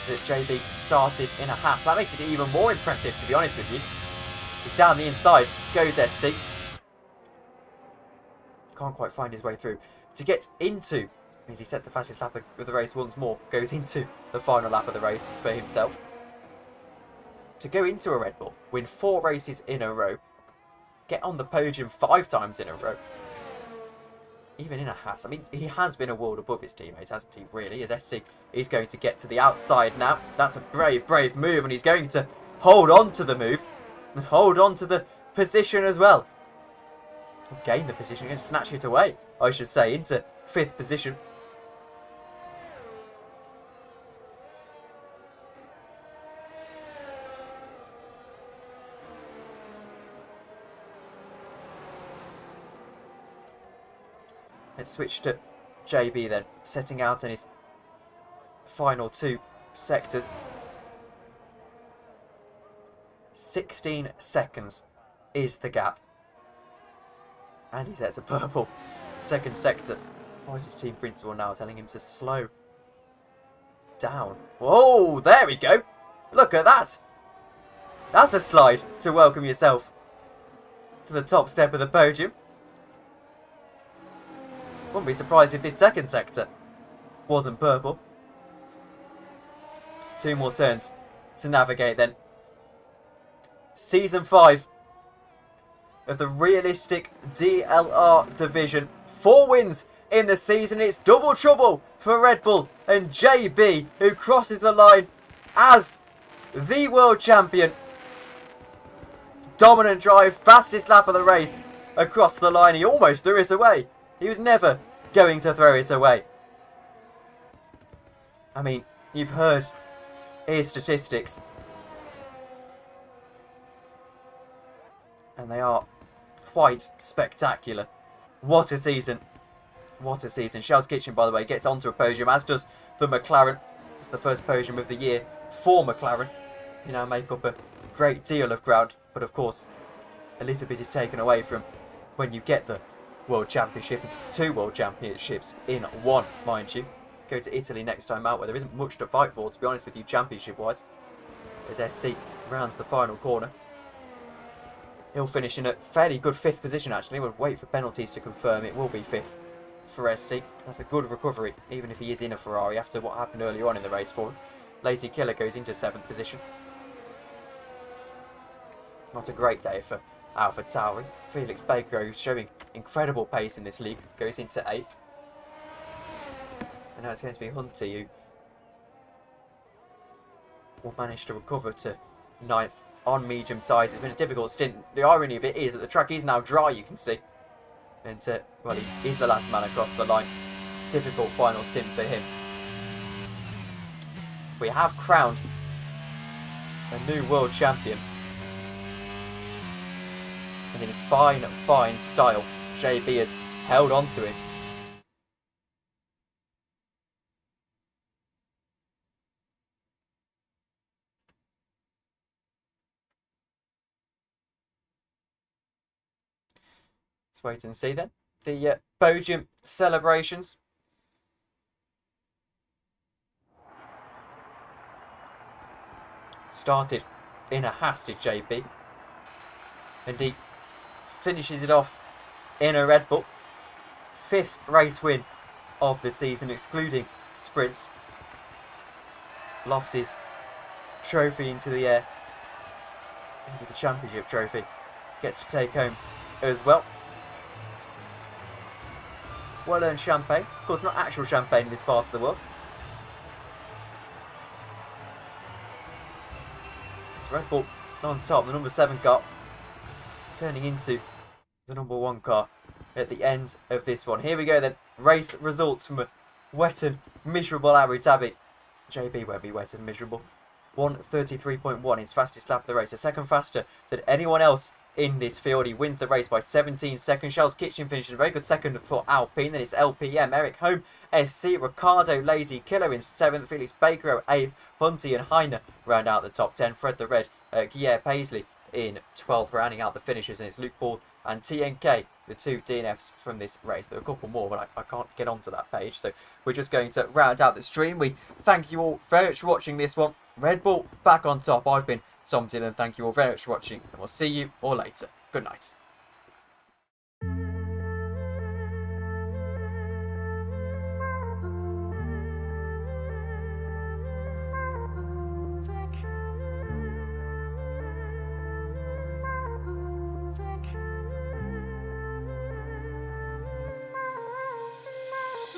that JB started in a Haas. That makes it even more impressive, to be honest with you. He's down the inside, goes SC. Can't quite find his way through. To get into, as he sets the fastest lap of the race once more, goes into the final lap of the race for himself. To go into a Red Bull, win 4 races in a row, get on the podium 5 times in a row, even in a Haas. I mean, he has been a world above his teammates, hasn't he, really? As SC is going to get to the outside now. That's a brave, brave move, and he's going to hold on to the move and hold on to the position as well. Gain the position and snatch it away, I should say, into 5th position. Let's switch to JB then, setting out in his final 2 sectors. 16 seconds is the gap. And he sets a purple 2nd sector. His team principal now telling him to slow down. Whoa, there we go. Look at that. That's a slide to welcome yourself to the top step of the podium. Wouldn't be surprised if this 2nd sector wasn't purple. 2 more turns to navigate then. Season 5 of the realistic DLR division. 4 wins in the season. It's double trouble for Red Bull and JB, who crosses the line as the world champion. Dominant drive, fastest lap of the race across the line. He almost threw it away. He was never going to throw it away. I mean, you've heard his statistics, and they are quite spectacular. What a season. What a season. Shell's Kitchen, by the way, gets onto a podium, as does the McLaren. It's the first podium of the year for McLaren. You now make up a great deal of ground, but of course, a little bit is taken away from when you get the World Championship, 2 World Championships in 1, mind you. Go to Italy next time out, where there isn't much to fight for, to be honest with you, championship-wise. As SC rounds the final corner. He'll finish in a fairly good 5th position, actually. We'll wait for penalties to confirm it will be 5th for SC. That's a good recovery, even if he is in a Ferrari after what happened earlier on in the race for him. Lazy Killer goes into 7th position. Not a great day for AlphaTauri. Felix Baker, who's showing incredible pace in this league, goes into 8th. And now it's going to be Hunter, who will manage to recover to 9th on medium tyres. It's been a difficult stint. The irony of it is that the track is now dry, you can see. And, well, he is the last man across the line. Difficult final stint for him. We have crowned a new world champion. And in fine, fine style, JB has held on to it. Let's wait and see then. The podium celebrations. Started in a hasty JB. And he finishes it off in a Red Bull. 5th race win of the season, excluding sprints. Lofts his trophy into the air. Maybe the championship trophy gets to take home as well. Well-earned champagne. Of course, not actual champagne in this part of the world. It's Red Bull on top, the number 7 car, turning into the number 1 car at the end of this one. Here we go then. Race results from a wet and miserable Abu Dhabi. JB won't be wet and miserable. 1:33.1, his fastest lap of the race. A second faster than anyone else in this field. He wins the race by 17 seconds. Shell's Kitchen finishes a very good second for Alpine. Then it's LPM, Eric Home, SC, Ricardo, Lazy Killer in 7th, Felix Baker 8th, Hunty and Heine round out the top 10. Fred the Red, Guillermo Paisley in 12th, rounding out the finishers. And it's Luke Paul and TNK, the 2 DNFs from this race. There are a couple more, but I can't get onto that page. So we're just going to round out the stream. We thank you all very much for watching this one. Red Bull back on top. I've been Tom Dillon. Thank you all very much for watching, and we'll see you all later. Good night.